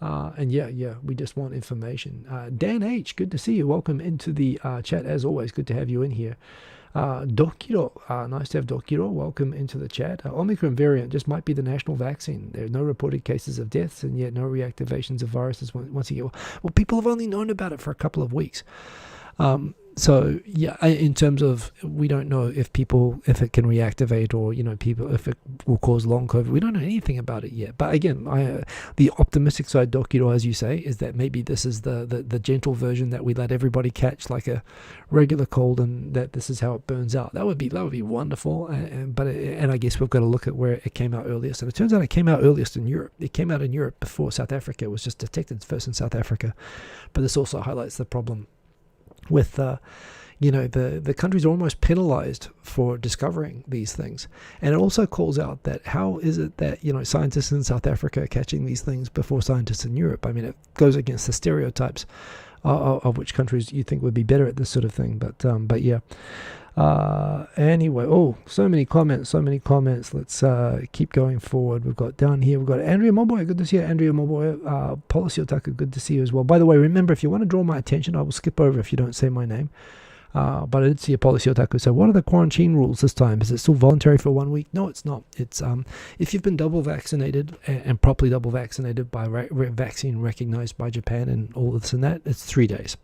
And yeah, we just want information. Dan H, good to see you. Welcome into the chat as always. Good to have you in here. Dokiro, nice to have Dokiro. Welcome into the chat. Omicron variant just might be the national vaccine. There are no reported cases of deaths, and yet no reactivations of viruses once a year. Well, people have only known about it for a couple of weeks. So yeah, in terms of, we don't know if it can reactivate, or if it will cause long COVID. We don't know anything about it yet. But again, the optimistic side, Dokiro, as you say, is that maybe this is the gentle version that we let everybody catch like a regular cold, and that this is how it burns out. That would be wonderful. And I guess we've got to look at where it came out earliest. And it turns out it came out earliest in Europe. It came out in Europe before South Africa. It was just detected first in South Africa. But this also highlights the problem with the countries are almost penalized for discovering these things. And it also calls out that how is it that scientists in South Africa are catching these things before scientists in Europe? It goes against the stereotypes of which countries you think would be better at this sort of thing. But yeah, Anyway, so many comments. Let's keep going forward. We've got down here, we've got Andrea Moboy. Good to see you, Andrea Moboy. Policy Otaku, good to see you as well. By the way, remember, if you want to draw my attention, I will skip over if you don't say my name. But I did see a Policy Otaku. So what are the quarantine rules this time? Is it still voluntary for 1 week? No, it's not. It's if you've been double vaccinated and properly double vaccinated by vaccine recognized by Japan and all this and that, it's 3 days.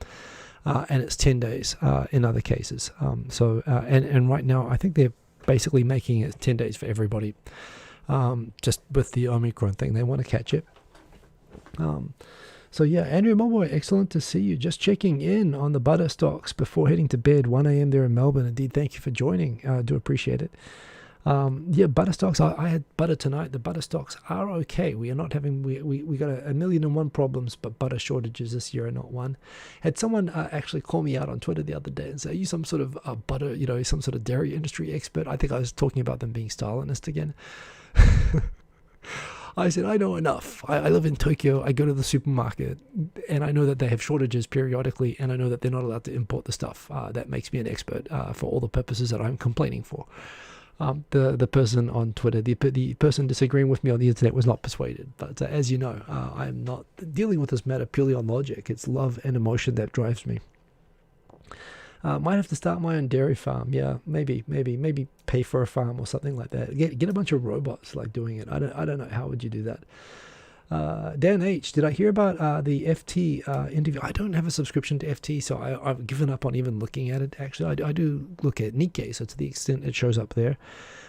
And it's 10 days in other cases. And right now, I think they're basically making it 10 days for everybody. Just with the Omicron thing, they want to catch it. So yeah, Andrew Moboy, excellent to see you. Just checking in on the butter stocks before heading to bed, 1 a.m. there in Melbourne. Indeed, thank you for joining. I do appreciate it. Yeah, butter stocks. I had butter tonight. The butter stocks are okay. We are not having, we got a million and one problems, but butter shortages this year are not one. Had someone actually call me out on Twitter the other day and say, are you some sort of butter, some sort of dairy industry expert? I think I was talking about them being Stalinist again. I said, I know enough. I live in Tokyo. I go to the supermarket, and I know that they have shortages periodically, and I know that they're not allowed to import the stuff. That makes me an expert for all the purposes that I'm complaining for. The person on Twitter, the person disagreeing with me on the internet was not persuaded. But as you know, I am not dealing with this matter purely on logic. It's love and emotion that drives me. Might have to start my own dairy farm. Yeah, maybe pay for a farm or something like that. Get a bunch of robots like doing it. I don't know, how would you do that? Dan H, did I hear about the FT interview? I don't have a subscription to FT, so I've given up on even looking at it. Actually, I do look at Nikkei, so to the extent it shows up there.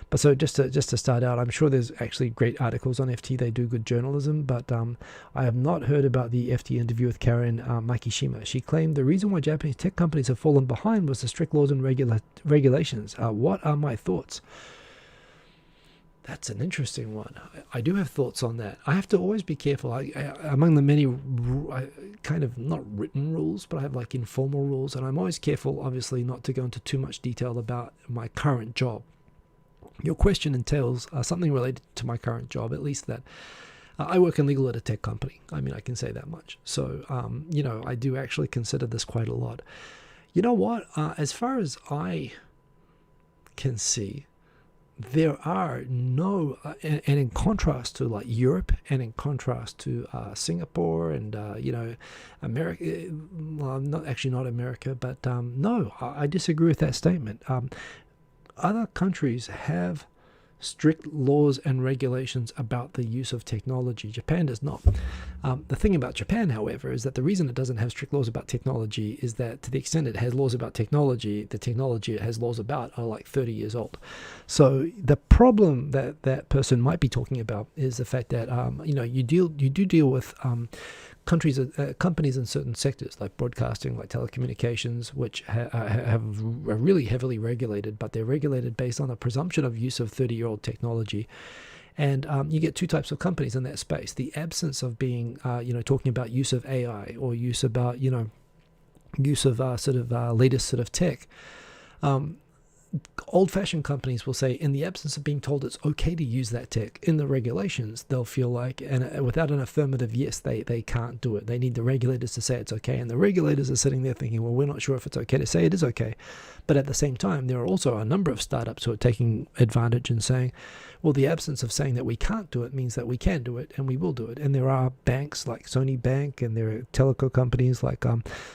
But so just to start out, I'm sure there's actually great articles on FT. They do good journalism, but I have not heard about the FT interview with Karen Makishima. She claimed the reason why Japanese tech companies have fallen behind was the strict laws and regulations. What are my thoughts? That's an interesting one. I do have thoughts on that. I have to always be careful. Among the many kind of not written rules, but I have like informal rules, and I'm always careful, obviously, not to go into too much detail about my current job. Your question entails something related to my current job, at least that I work in legal at a tech company. I mean, I can say that much. So, I do actually consider this quite a lot. You know what? As far as I can see, there are no, and in contrast to like Europe, and in contrast to Singapore and America, well, not America, but no, I disagree with that statement. Other countries have strict laws and regulations about the use of technology. Japan does not. The thing about Japan, however, is that the reason it doesn't have strict laws about technology is that to the extent it has laws about technology, the technology it has laws about are like 30 years old. So the problem that that person might be talking about is the fact that you do deal with companies in certain sectors like broadcasting, like telecommunications, which are really heavily regulated, but they're regulated based on a presumption of use of 30-year-old technology. And you get two types of companies in that space. The absence of being, talking about use of AI or use of latest sort of tech. Old-fashioned companies will say, in the absence of being told it's okay to use that tech in the regulations, they'll feel like, and without an affirmative yes, they can't do it. They need the regulators to say it's okay, and the regulators are sitting there thinking, well, we're not sure if it's okay to say it is okay. But at the same time, there are also a number of startups who are taking advantage and saying, well, the absence of saying that we can't do it means that we can do it, and we will do it. And there are banks like Sony Bank, and there are telco companies like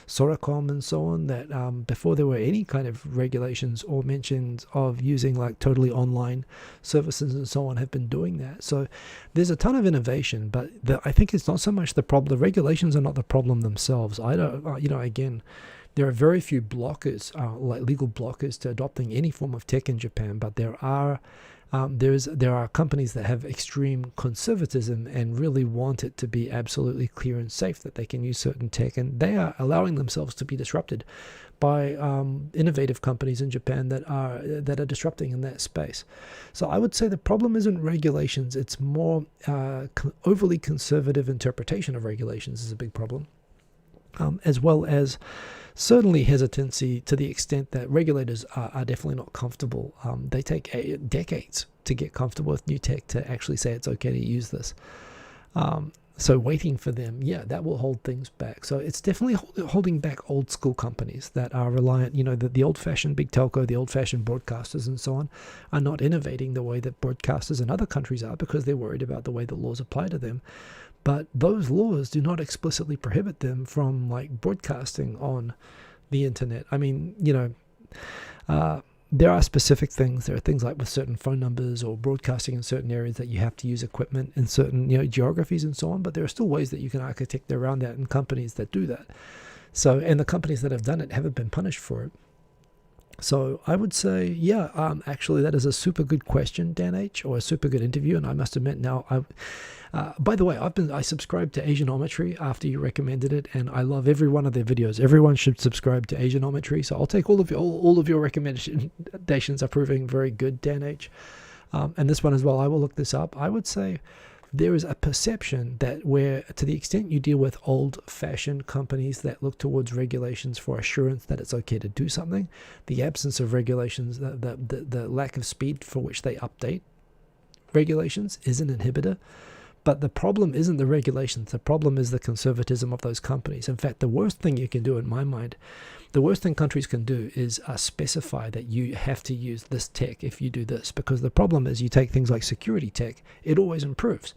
Soracom and so on that before there were any kind of regulations or mentions of using like totally online services and so on have been doing that. So there's a ton of innovation, but I think it's not so much the problem. The regulations are not the problem themselves. I don't, again, there are very few blockers, like legal blockers to adopting any form of tech in Japan, but there are companies that have extreme conservatism and really want it to be absolutely clear and safe that they can use certain tech, and they are allowing themselves to be disrupted by innovative companies in Japan that are disrupting in that space. So I would say the problem isn't regulations; it's more overly conservative interpretation of regulations is a big problem, as well as certainly hesitancy to the extent that regulators are definitely not comfortable. They take decades to get comfortable with new tech to actually say it's okay to use this. So waiting for them, yeah, that will hold things back. So it's definitely holding back old school companies that are reliant, the old-fashioned big telco, the old-fashioned broadcasters and so on, are not innovating the way that broadcasters in other countries are because they're worried about the way the laws apply to them. But those laws do not explicitly prohibit them from broadcasting on the internet. I mean, there are specific things. There are things like with certain phone numbers or broadcasting in certain areas that you have to use equipment in certain geographies and so on. But there are still ways that you can architect around that, and companies that do that. So, and the companies that have done it haven't been punished for it. So I would say, yeah, actually that is a super good question, Dan H, or a super good interview. And I must admit now, by the way, I subscribed to Asianometry after you recommended it, and I love every one of their videos. Everyone should subscribe to Asianometry. So I'll take all of your recommendations are proving very good, Dan H. And this one as well. I will look this up. I would say there is a perception that where, to the extent you deal with old-fashioned companies that look towards regulations for assurance that it's okay to do something, the absence of regulations, the lack of speed for which they update regulations is an inhibitor. But the problem isn't the regulations. The problem is the conservatism of those companies. In fact, the worst thing you can do, in my mind, the worst thing countries can do is specify that you have to use this tech if you do this. Because the problem is you take things like security tech, it always improves.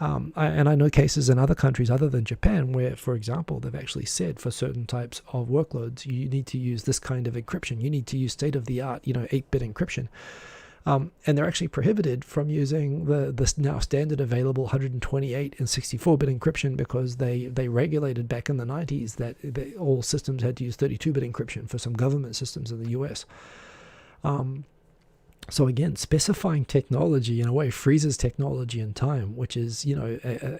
And I know cases in other countries other than Japan where, for example, they've actually said for certain types of workloads, you need to use this kind of encryption. You need to use state-of-the-art, 8-bit encryption. And they're actually prohibited from using the now standard available 128 and 64-bit encryption because they regulated back in the 90s that all systems had to use 32-bit encryption for some government systems in the US. So again, specifying technology in a way freezes technology in time, which is,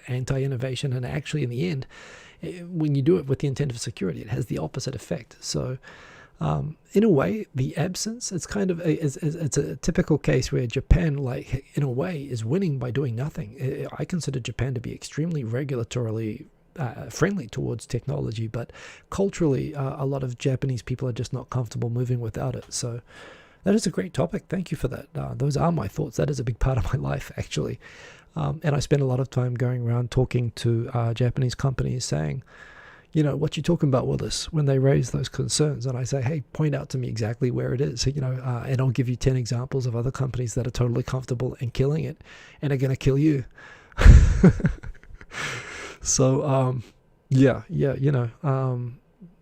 anti-innovation. And actually, in the end, when you do it with the intent of security, it has the opposite effect. So in a way, the absence, it's kind of it's a typical case where Japan, in a way, is winning by doing nothing. I consider Japan to be extremely regulatorily friendly towards technology, but culturally, a lot of Japanese people are just not comfortable moving without it. So that is a great topic. Thank you for that. Those are my thoughts. That is a big part of my life, actually. And I spend a lot of time going around talking to Japanese companies saying, what you talking about, Willis, when they raise those concerns. And I say, hey, point out to me exactly where it is, and I'll give you 10 examples of other companies that are totally comfortable and killing it and are going to kill you. So,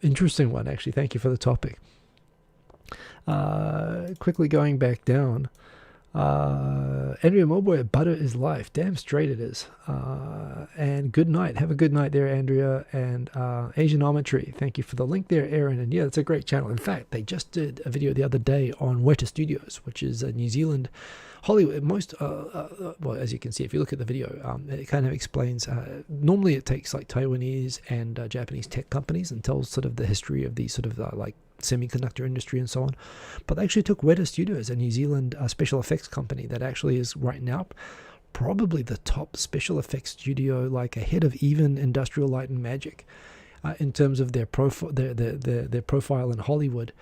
interesting one, actually. Thank you for the topic. Quickly going back down. Andrea Mulboy, butter is life. Damn straight it is. And good night. Have a good night there, Andrea. And Asianometry, thank you for the link there, Aaron. And yeah, it's a great channel. In fact, they just did a video the other day on Weta Studios, which is a New Zealand Hollywood. Well, as you can see, if you look at the video, it kind of explains. Normally, it takes Taiwanese and Japanese tech companies and tells sort of the history of these sort of semiconductor industry and so on. But they actually took Weta Studios, a New Zealand special effects company that actually is right now probably the top special effects studio, ahead of even Industrial Light and Magic, in terms of their profile, their profile in Hollywood.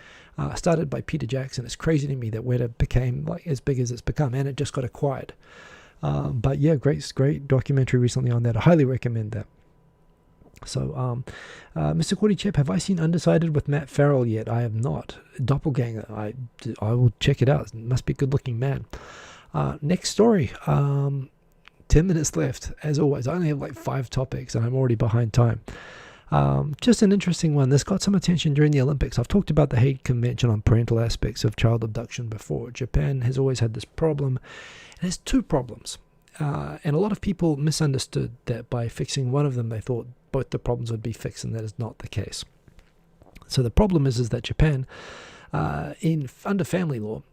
Started by Peter Jackson. It's crazy to me that Weta became as big as it's become, and it just got acquired. But yeah, great documentary recently on that. I highly recommend that. So, Mr. Cordy Chip, have I seen Undecided with Matt Farrell yet? I have not. Doppelganger, I will check it out. It must be a good-looking man. Next story. 10 minutes left. As always, I only have 5 topics, and I'm already behind time. Just an interesting one. This got some attention during the Olympics. I've talked about the Hague Convention on parental aspects of child abduction before. Japan has always had this problem. It has 2 problems. And a lot of people misunderstood that by fixing one of them, they thought both the problems would be fixed, and that is not the case. So the problem is that Japan, under family law,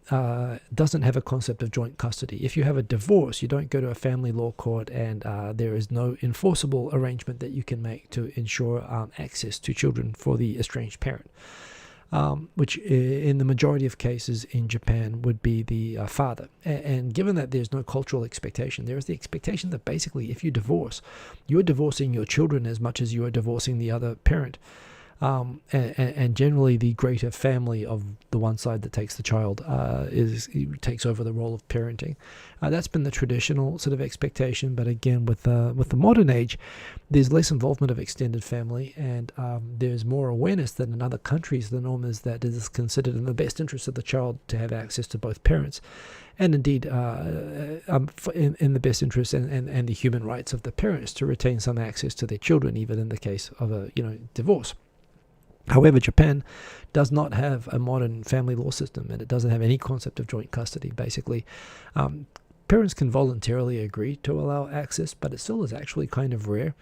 doesn't have a concept of joint custody. If you have a divorce, you don't go to a family law court, and there is no enforceable arrangement that you can make to ensure access to children for the estranged parent. Which in the majority of cases in Japan would be the father. And given that there's no cultural expectation, there is the expectation that basically if you divorce, you're divorcing your children as much as you are divorcing the other parent. And generally the greater family of the one side that takes the child takes over the role of parenting. That's been the traditional sort of expectation, but again, with the modern age, there's less involvement of extended family, and there's more awareness that in other countries the norm is that it is considered in the best interest of the child to have access to both parents, and indeed in the best interest and the human rights of the parents to retain some access to their children, even in the case of a divorce. However, Japan does not have a modern family law system, and it doesn't have any concept of joint custody. Basically, parents can voluntarily agree to allow access, but it still is actually kind of rare.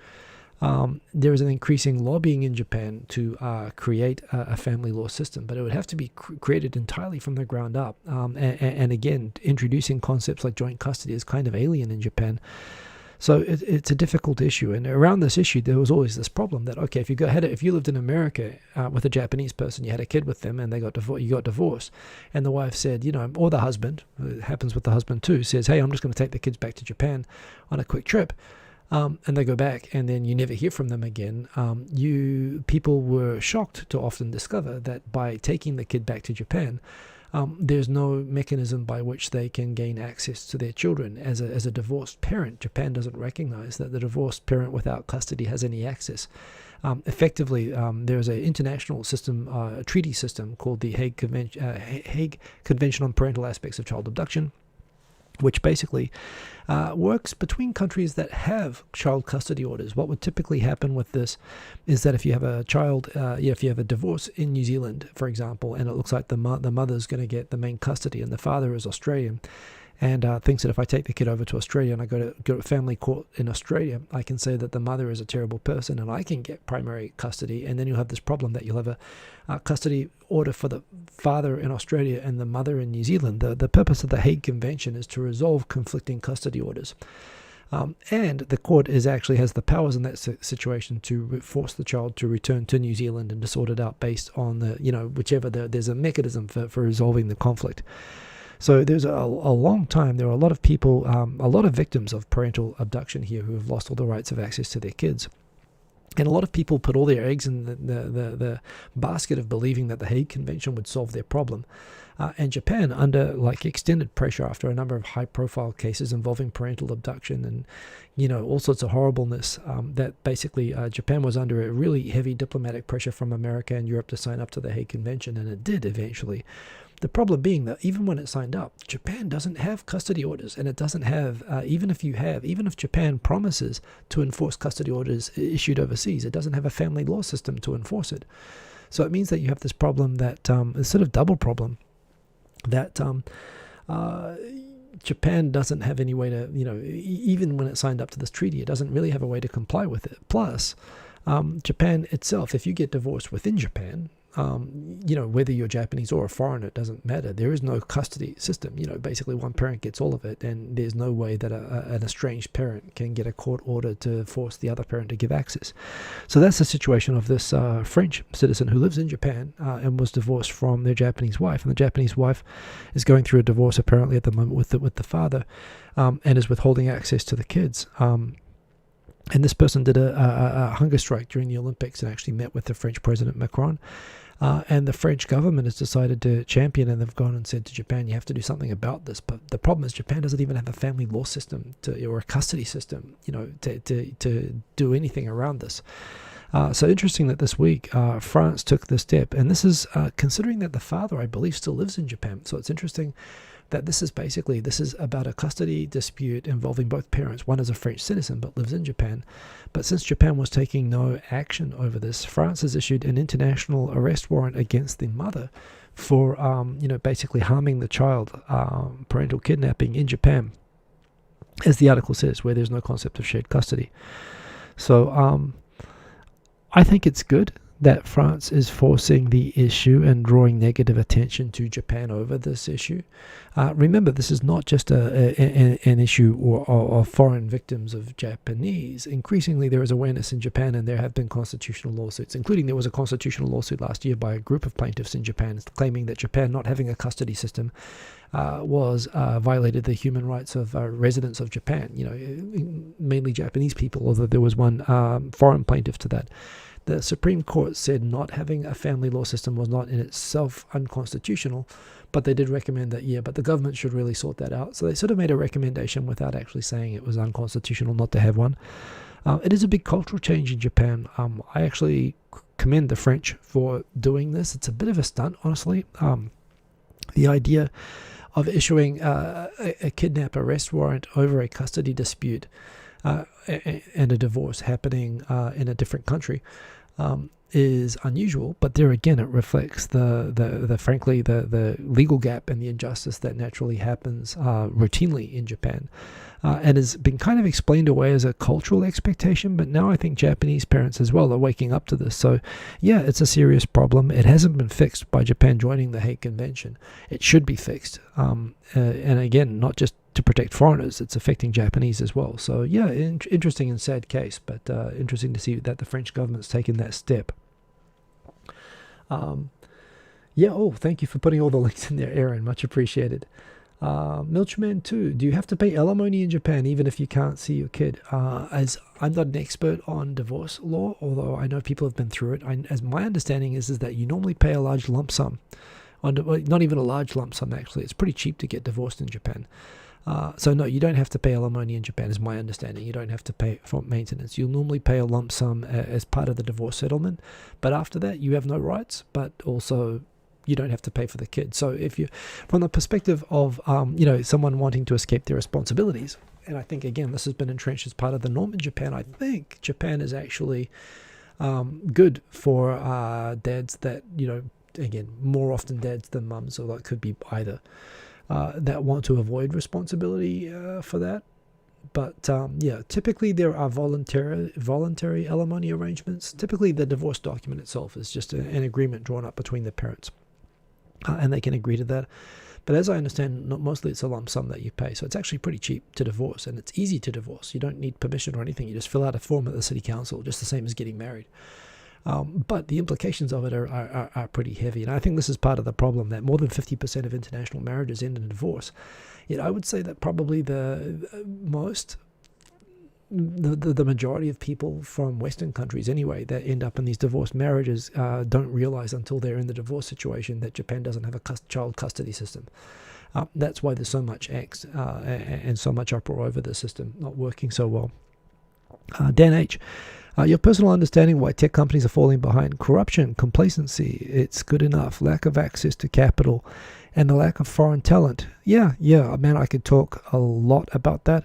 There is an increasing lobbying in Japan to create a family law system, but it would have to be created entirely from the ground up. And again, introducing concepts like joint custody is kind of alien in Japan. So it's a difficult issue, and around this issue, there was always this problem that, okay, if you lived in America with a Japanese person, you had a kid with them, and you got divorced, and the wife said, or the husband, it happens with the husband too, says, hey, I'm just going to take the kids back to Japan on a quick trip, and they go back, and then you never hear from them again. People were shocked to often discover that by taking the kid back to Japan, there's no mechanism by which they can gain access to their children. As a divorced parent, Japan doesn't recognize that the divorced parent without custody has any access. Effectively, there's an international system, a treaty system called the Hague Convention on Parental Aspects of Child Abduction, which basically works between countries that have child custody orders. What would typically happen with this is that if you have a child, if you have a divorce in New Zealand, for example, and it looks like the mother's going to get the main custody and the father is Australian, and thinks that if I take the kid over to Australia and I go to family court in Australia, I can say that the mother is a terrible person and I can get primary custody, and then you'll have this problem that you'll have a custody order for the father in Australia and the mother in New Zealand. The purpose of the Hague Convention is to resolve conflicting custody orders. And the court actually has the powers in that situation to force the child to return to New Zealand and to sort it out based on there's a mechanism for resolving the conflict. So there's a long time, there are a lot of people, a lot of victims of parental abduction here who have lost all the rights of access to their kids. And a lot of people put all their eggs in the basket of believing that the Hague Convention would solve their problem. And Japan, under extended pressure after a number of high-profile cases involving parental abduction and all sorts of horribleness, that basically Japan was under a really heavy diplomatic pressure from America and Europe to sign up to the Hague Convention, and it did eventually. The problem being that even when it signed up, Japan doesn't have custody orders, and it doesn't have, even if Japan promises to enforce custody orders issued overseas, it doesn't have a family law system to enforce it. So it means that you have this problem that is sort of double problem, that Japan doesn't have any way to, even when it signed up to this treaty, it doesn't really have a way to comply with it. Plus, Japan itself, if you get divorced within Japan, whether you're Japanese or a foreigner, it doesn't matter. There is no custody system. Basically one parent gets all of it, and there's no way that an estranged parent can get a court order to force the other parent to give access. So that's the situation of this French citizen who lives in Japan and was divorced from their Japanese wife. And the Japanese wife is going through a divorce apparently at the moment with the father, and is withholding access to the kids. And this person did a hunger strike during the Olympics and actually met with the French President Macron. And the French government has decided to champion, and they've gone and said to Japan, you have to do something about this. But the problem is Japan doesn't even have a family law system or a custody system, to do anything around this. So interesting that this week France took this step. And this is considering that the father, I believe, still lives in Japan. So it's interesting that this is about a custody dispute involving both parents. One is a French citizen but lives in Japan. But since Japan was taking no action over this, France has issued an international arrest warrant against the mother for, basically harming the child, parental kidnapping in Japan, as the article says, where there's no concept of shared custody. So I think it's good that France is forcing the issue and drawing negative attention to Japan over this issue. Remember, this is not just an issue of foreign victims of Japanese. Increasingly, there is awareness in Japan, and there have been constitutional lawsuits, including there was a constitutional lawsuit last year by a group of plaintiffs in Japan claiming that Japan not having a custody system violated the human rights of residents of Japan, mainly Japanese people, although there was one foreign plaintiff to that. The Supreme Court said not having a family law system was not in itself unconstitutional, but they did recommend that, but the government should really sort that out. So they sort of made a recommendation without actually saying it was unconstitutional not to have one. It is a big cultural change in Japan. I actually commend the French for doing this. It's a bit of a stunt, honestly. The idea of issuing a kidnap arrest warrant over a custody dispute and a divorce happening in a different country is unusual, but there again it reflects the legal gap and the injustice that naturally happens routinely in Japan, and has been kind of explained away as a cultural expectation, but now I think Japanese parents as well are waking up to this. So it's a serious problem. It hasn't been fixed by Japan joining the Hague Convention. It should be fixed, and again, not just to protect foreigners, it's affecting Japanese as well. So interesting and sad case, but interesting to see that the French government's taken that step. Thank you for putting all the links in there, Aaron. Much appreciated. Milchman 2, do you have to pay alimony in Japan even if you can't see your kid? As I'm not an expert on divorce law, although I know people have been through it, as my understanding is that you normally pay a large lump sum. Not even a large lump sum, actually. It's pretty cheap to get divorced in Japan. So no, you don't have to pay alimony in Japan, is my understanding. You don't have to pay for maintenance. You'll normally pay a lump sum as part of the divorce settlement, but after that you have no rights, but also you don't have to pay for the kid. So if you, from the perspective of someone wanting to escape their responsibilities, and I think again this has been entrenched as part of the norm in Japan, I think Japan is actually good for dads that, again, more often dads than mums, or that could be either, that want to avoid responsibility for that. But typically there are voluntary alimony arrangements. Typically the divorce document itself is just an agreement drawn up between the parents, and they can agree to that. But as I understand, mostly it's a lump sum that you pay. So it's actually pretty cheap to divorce, and it's easy to divorce. You don't need permission or anything. You just fill out a form at the city council, just the same as getting married. But the implications of it are pretty heavy. And I think this is part of the problem, that more than 50% of international marriages end in divorce. Yet I would say that probably the majority of people from Western countries anyway that end up in these divorced marriages don't realize until they're in the divorce situation that Japan doesn't have a child custody system. That's why there's so much angst and so much uproar over the system not working so well. Dan H., your personal understanding why tech companies are falling behind: corruption, complacency, it's good enough, lack of access to capital, and the lack of foreign talent. Yeah, man, I could talk a lot about that.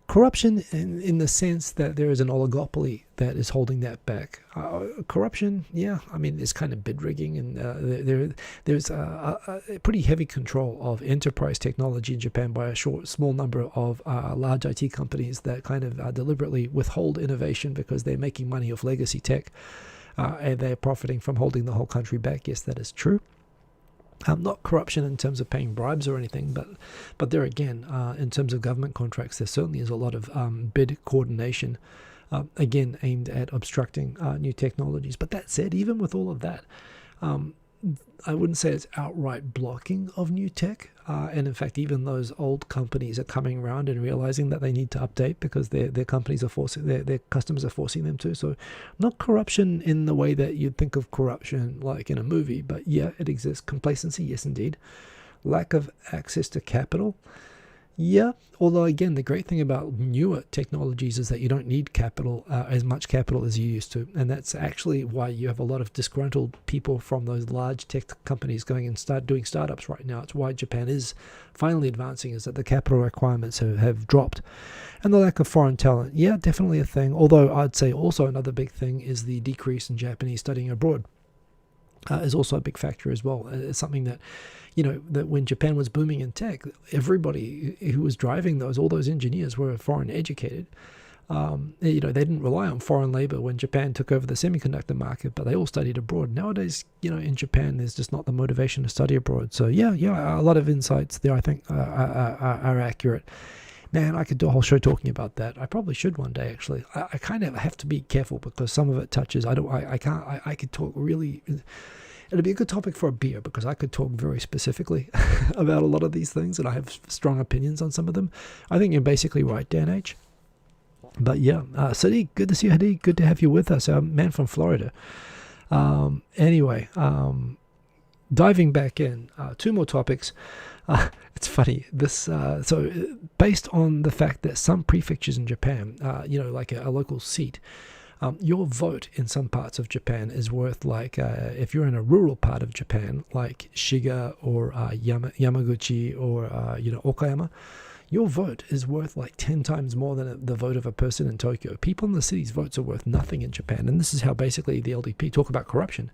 Corruption in the sense that there is an oligopoly that is holding that back. Corruption, it's kind of bid rigging, and there's a pretty heavy control of enterprise technology in Japan by a small number of large IT companies that kind of deliberately withhold innovation because they're making money off legacy tech, and they're profiting from holding the whole country back. Yes, that is true. Not corruption in terms of paying bribes or anything, but there again, in terms of government contracts, there certainly is a lot of bid coordination, again aimed at obstructing new technologies. But that said, even with all of that, I wouldn't say it's outright blocking of new tech. And in fact, even those old companies are coming around and realizing that they need to update because their companies are forcing, their customers are forcing them to. So not corruption in the way that you'd think of corruption like in a movie, but it exists. Complacency, yes indeed. Lack of access to capital. Although again, the great thing about newer technologies is that you don't need capital, as much capital as you used to, and that's actually why you have a lot of disgruntled people from those large tech companies going and start doing startups right now. It's why Japan is finally advancing, is that the capital requirements have dropped. And the lack of foreign talent, definitely a thing. Although I'd say also another big thing is the decrease in Japanese studying abroad. Is also a big factor as well. It's something that, that when Japan was booming in tech, everybody who was driving all those engineers were foreign educated. They didn't rely on foreign labor when Japan took over the semiconductor market, but they all studied abroad. Nowadays, in Japan, there's just not the motivation to study abroad. So a lot of insights there, I think, are accurate. Man, I could do a whole show talking about that. I probably should one day, actually. I kind of have to be careful because some of it touches. I could talk really. It'd be a good topic for a beer because I could talk very specifically about a lot of these things, and I have strong opinions on some of them. I think you're basically right, Dan H. But yeah, Sadiq, good to see you, Hadi. Good to have you with us, man from Florida. Anyway, diving back in, two more topics. It's funny. Based on the fact that some prefectures in Japan, like a local seat, your vote in some parts of Japan is worth like, if you're in a rural part of Japan, like Shiga or Yamaguchi or Okayama, your vote is worth like 10 times more than the vote of a person in Tokyo. People in the city's votes are worth nothing in Japan, and this is how basically the LDP talk about corruption.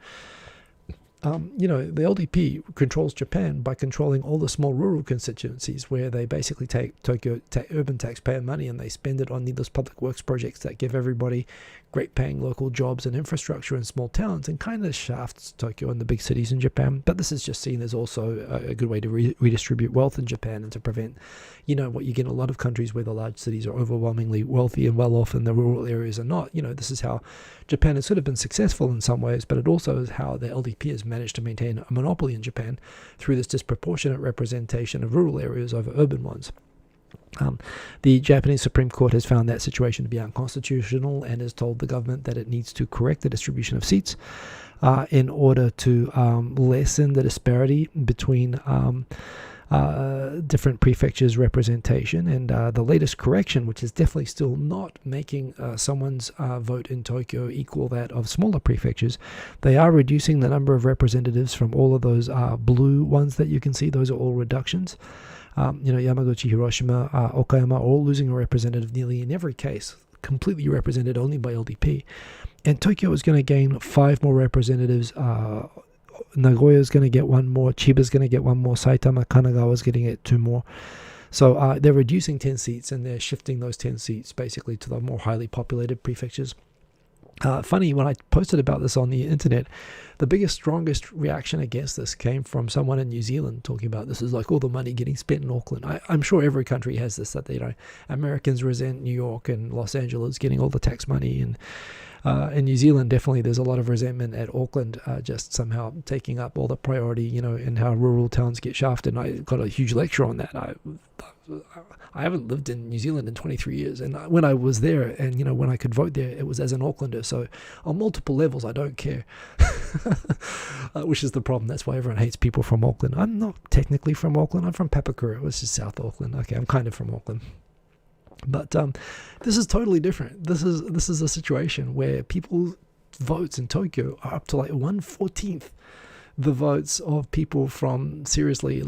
The LDP controls Japan by controlling all the small rural constituencies where they basically take urban taxpayer money and they spend it on needless public works projects that give everybody great paying local jobs and infrastructure in small towns, and kind of shafts Tokyo and the big cities in Japan. But this is just seen as also a good way to redistribute wealth in Japan and to prevent, what you get in a lot of countries where the large cities are overwhelmingly wealthy and well off and the rural areas are not. This is how Japan has sort of been successful in some ways, but it also is how the LDP has managed to maintain a monopoly in Japan through this disproportionate representation of rural areas over urban ones. The Japanese Supreme Court has found that situation to be unconstitutional and has told the government that it needs to correct the distribution of seats in order to lessen the disparity between different prefectures' representation. And the latest correction, which is definitely still not making someone's vote in Tokyo equal that of smaller prefectures, they are reducing the number of representatives from all of those blue ones that you can see. Those are all reductions. Yamaguchi, Hiroshima, Okayama are all losing a representative nearly in every case, completely represented only by LDP. And Tokyo is going to gain 5 more representatives. Nagoya is going to get 1 more. Chiba is going to get 1 more. Saitama, Kanagawa is getting 2 more. So they're reducing 10 seats and they're shifting those 10 seats basically to the more highly populated prefectures. Funny, when I posted about this on the internet, the biggest, strongest reaction against this came from someone in New Zealand talking about this is like all the money getting spent in Auckland. I'm sure every country has this, that Americans resent New York and Los Angeles getting all the tax money, and in New Zealand definitely there's a lot of resentment at Auckland just somehow taking up all the priority, and how rural towns get shafted. And I got a huge lecture on that. I haven't lived in New Zealand in 23 years, and when I was there and when I could vote there, it was as an Aucklander. So on multiple levels I don't care. Which is the problem. That's why everyone hates people from Auckland. I'm not technically from Auckland. I'm from Papakura, which is South Auckland. Okay, I'm kind of from Auckland. But this is totally different. This is a situation where people's votes in Tokyo are up to like 1/14 the votes of people from seriously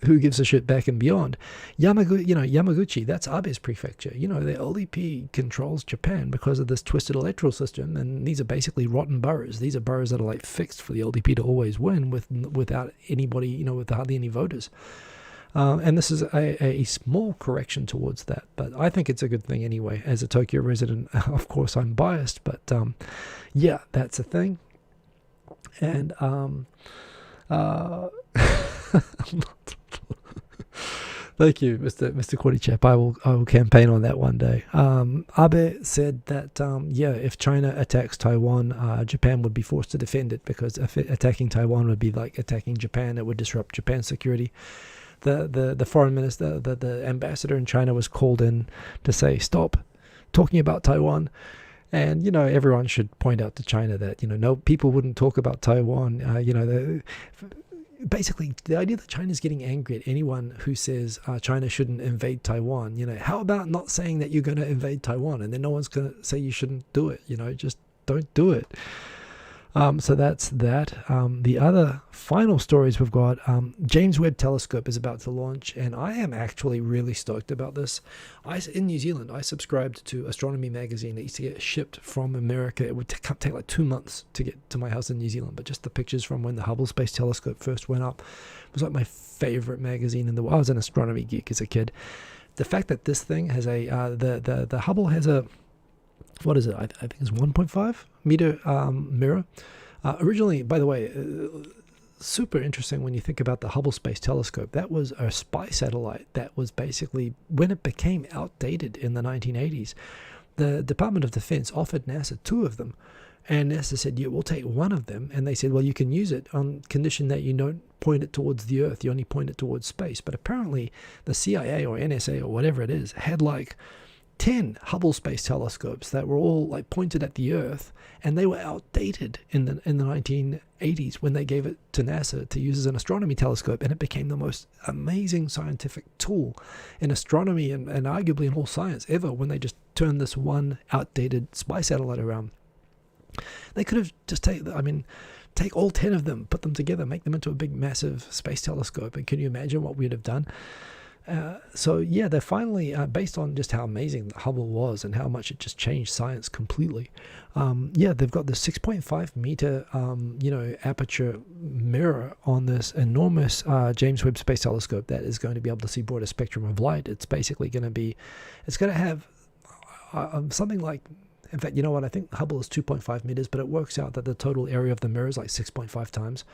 who gives a shit back and beyond. Yamaguchi, that's Abe's prefecture. The LDP controls Japan because of this twisted electoral system, and these are basically rotten boroughs. These are boroughs that are like fixed for the LDP to always win without anybody, with hardly any voters. And this is a small correction towards that, but I think it's a good thing anyway. As a Tokyo resident, of course, I'm biased, but yeah, that's a thing. And thank you, Mr. Korichep. I will campaign on that one day. Abe said that if China attacks Taiwan, Japan would be forced to defend it, because if attacking Taiwan would be like attacking Japan, it would disrupt Japan's security. The foreign minister, the ambassador in China was called in to say stop talking about Taiwan. And, everyone should point out to China that, no, people wouldn't talk about Taiwan. Basically, the idea that China's getting angry at anyone who says China shouldn't invade Taiwan, how about not saying that you're going to invade Taiwan, and then no one's going to say you shouldn't do it, just don't do it. So that's that. The other final stories we've got, James Webb Telescope is about to launch, and I am actually really stoked about this. In New Zealand, I subscribed to Astronomy Magazine that used to get shipped from America. It would take like 2 months to get to my house in New Zealand, but just the pictures from when the Hubble Space Telescope first went up was like my favorite magazine in the world. I was an astronomy geek as a kid. The fact that this thing has the Hubble has a, what is it? I think it's 1.5 meter mirror. Originally, by the way, super interesting when you think about the Hubble Space Telescope. That was a spy satellite that was basically, when it became outdated in the 1980s, the Department of Defense offered NASA 2 of them. And NASA said, yeah, we'll take one of them. And they said, well, you can use it on condition that you don't point it towards the Earth. You only point it towards space. But apparently the CIA or NSA or whatever it is had like 10 Hubble Space Telescopes that were all like pointed at the Earth, and they were outdated in the 1980s when they gave it to NASA to use as an astronomy telescope, and it became the most amazing scientific tool in astronomy and arguably in all science ever when they just turned this one outdated spy satellite around. They could have just take all 10 of them, put them together, make them into a big massive space telescope, and can you imagine what we'd have done? So yeah, they're finally, based on just how amazing Hubble was and how much it just changed science completely, they've got the 6.5 meter, aperture mirror on this enormous James Webb Space Telescope that is going to be able to see broader spectrum of light. It's basically going to have something like, in fact, you know what, I think Hubble is 2.5 meters, but it works out that the total area of the mirror is like 6.5 times.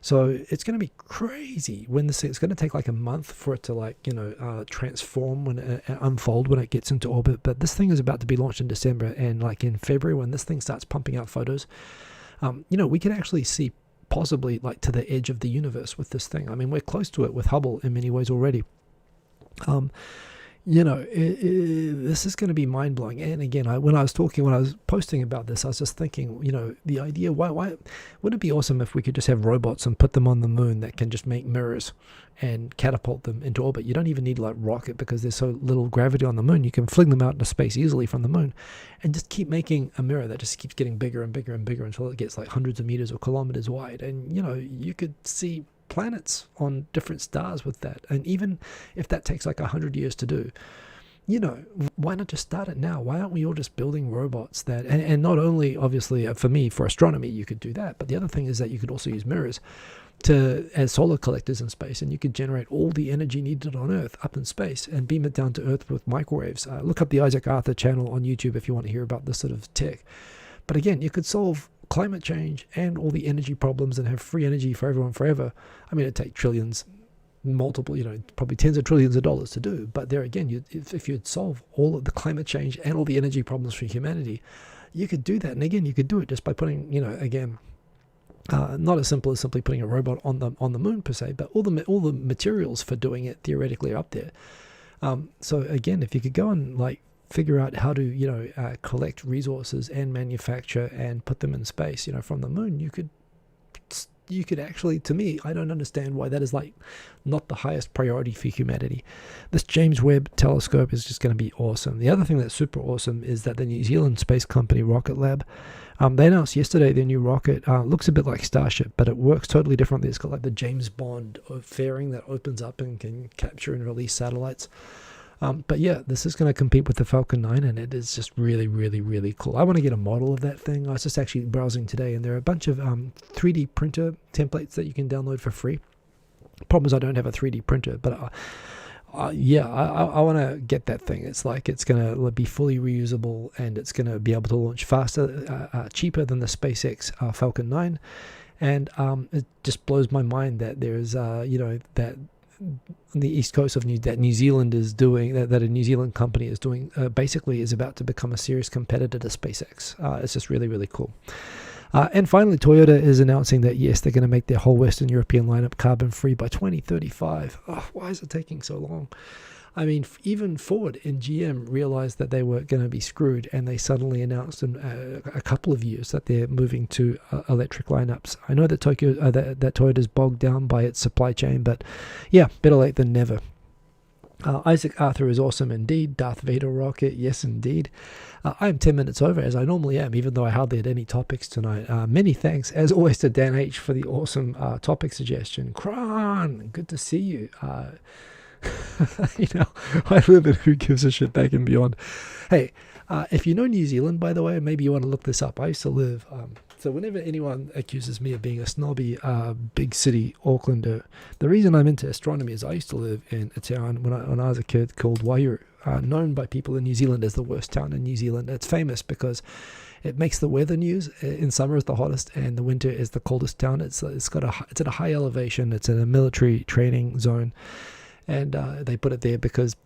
So it's going to be crazy when it's going to take like a month for it to transform when unfold when it gets into orbit. But this thing is about to be launched in December, and like in February when this thing starts pumping out photos, we can actually see possibly like to the edge of the universe with this thing. I mean, we're close to it with Hubble in many ways already. This is going to be mind-blowing. And again, when I was posting about this, I was just thinking, the idea, why wouldn't it be awesome if we could just have robots and put them on the moon that can just make mirrors and catapult them into orbit? You don't even need like rocket, because there's so little gravity on the moon. You can fling them out into space easily from the moon and just keep making a mirror that just keeps getting bigger and bigger and bigger until it gets like hundreds of meters or kilometers wide. And, you could see planets on different stars with that. And even if that takes like 100 years to do, why not just start it now? Why aren't we all just building robots that, and not only obviously for me, for astronomy, you could do that, but the other thing is that you could also use mirrors as solar collectors in space, and you could generate all the energy needed on Earth up in space and beam it down to Earth with microwaves. Look up the Isaac Arthur channel on YouTube if you want to hear about this sort of tech. But again, you could solve climate change and all the energy problems and have free energy for everyone forever. I mean, it'd take trillions, multiple, probably tens of trillions of dollars to do. But there again, if you'd solve all of the climate change and all the energy problems for humanity, you could do that. And again, you could do it just by putting, not as simple as simply putting a robot on the moon per se, but all the materials for doing it theoretically are up there. So again, if you could go and like figure out how to collect resources and manufacture and put them in space from the moon, you could actually, to me, I don't understand why that is like not the highest priority for humanity. This James Webb telescope is just going to be awesome. The other thing that's super awesome is that the New Zealand space company Rocket Lab, they announced yesterday their new rocket. Looks a bit like Starship, but it works totally differently. It's got like the James Bond fairing that opens up and can capture and release satellites. But yeah, this is going to compete with the Falcon 9, and it is just really, really, really cool. I want to get a model of that ththing. I was just actually browsing today, and there are a bunch of 3D printer templates that you can download for free. Problem is I don't have a 3D printer, but I want to get that thing. It's like it's going to be fully reusable, and it's going to be able to launch faster, cheaper than the SpaceX Falcon 9. And it just blows my mind that there's, that on the east coast of that New Zealand is doing, that a New Zealand company is doing, basically is about to become a serious competitor to SpaceX. It's just really, really cool. And finally, Toyota is announcing that, yes, they're going to make their whole Western European lineup carbon-free by 2035. Oh, why is it taking so long? I mean, even Ford and GM realized that they were going to be screwed, and they suddenly announced in a couple of years that they're moving to electric lineups. I know that that Toyota's bogged down by its supply chain, but yeah, better late than never. Isaac Arthur is awesome indeed. Darth Vader rocket, yes indeed. I am 10 minutes over, as I normally am, even though I hardly had any topics tonight. Many thanks, as always, to Dan H. for the awesome topic suggestion. Kron, good to see you. I live in Who Gives a Shit Back and Beyond. Hey, if you know New Zealand, by the way, maybe you want to look this up. I used to live, so whenever anyone accuses me of being a snobby big city Aucklander, the reason I'm into astronomy is I used to live in a town when I was a kid called Waihuru, known by people in New Zealand as the worst town in New Zealand. It's famous because it makes the weather news. In summer is the hottest, and the winter is the coldest town. It's at a high elevation. It's in a military training zone. And they put it there because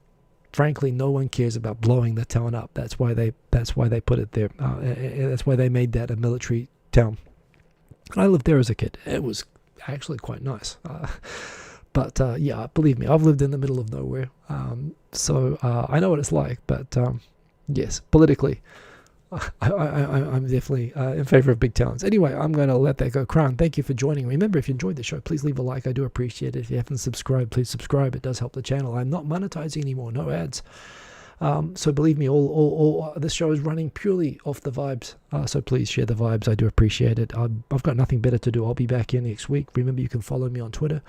frankly, no one cares about blowing the town up. That's why they put it there. That's why they made that a military town. I lived there as a kid. It was actually quite nice. But yeah, believe me, I've lived in the middle of nowhere. So I know what it's like. But yes, politically, I'm definitely in favor of big towns. Anyway, I'm going to let that go. Crown, thank you for joining. Remember, if you enjoyed the show, please leave a like. I do appreciate it. If you haven't subscribed, please subscribe. It does help the channel. I'm not monetizing anymore. No ads. So believe me, all this show is running purely off the vibes. So please share the vibes. I do appreciate it. I've got nothing better to do. I'll be back here next week. Remember, you can follow me on Twitter.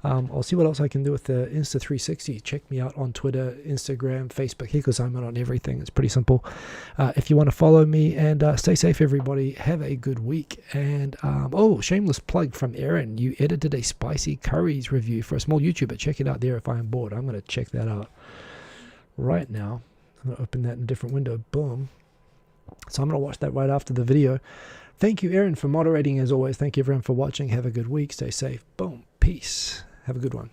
I'll see what else I can do with the Insta360. Check me out on Twitter, Instagram, Facebook, because I'm on everything. It's pretty simple. If you want to follow me, and stay safe, everybody. Have a good week. And shameless plug from Aaron. You edited a spicy curries review for a small YouTuber. Check it out there if I'm bored. I'm going to check that out right now. I'm going to open that in a different window. Boom. So I'm going to watch that right after the video. Thank you, Aaron, for moderating as always. Thank you, everyone, for watching. Have a good week. Stay safe. Boom. Peace. Have a good one.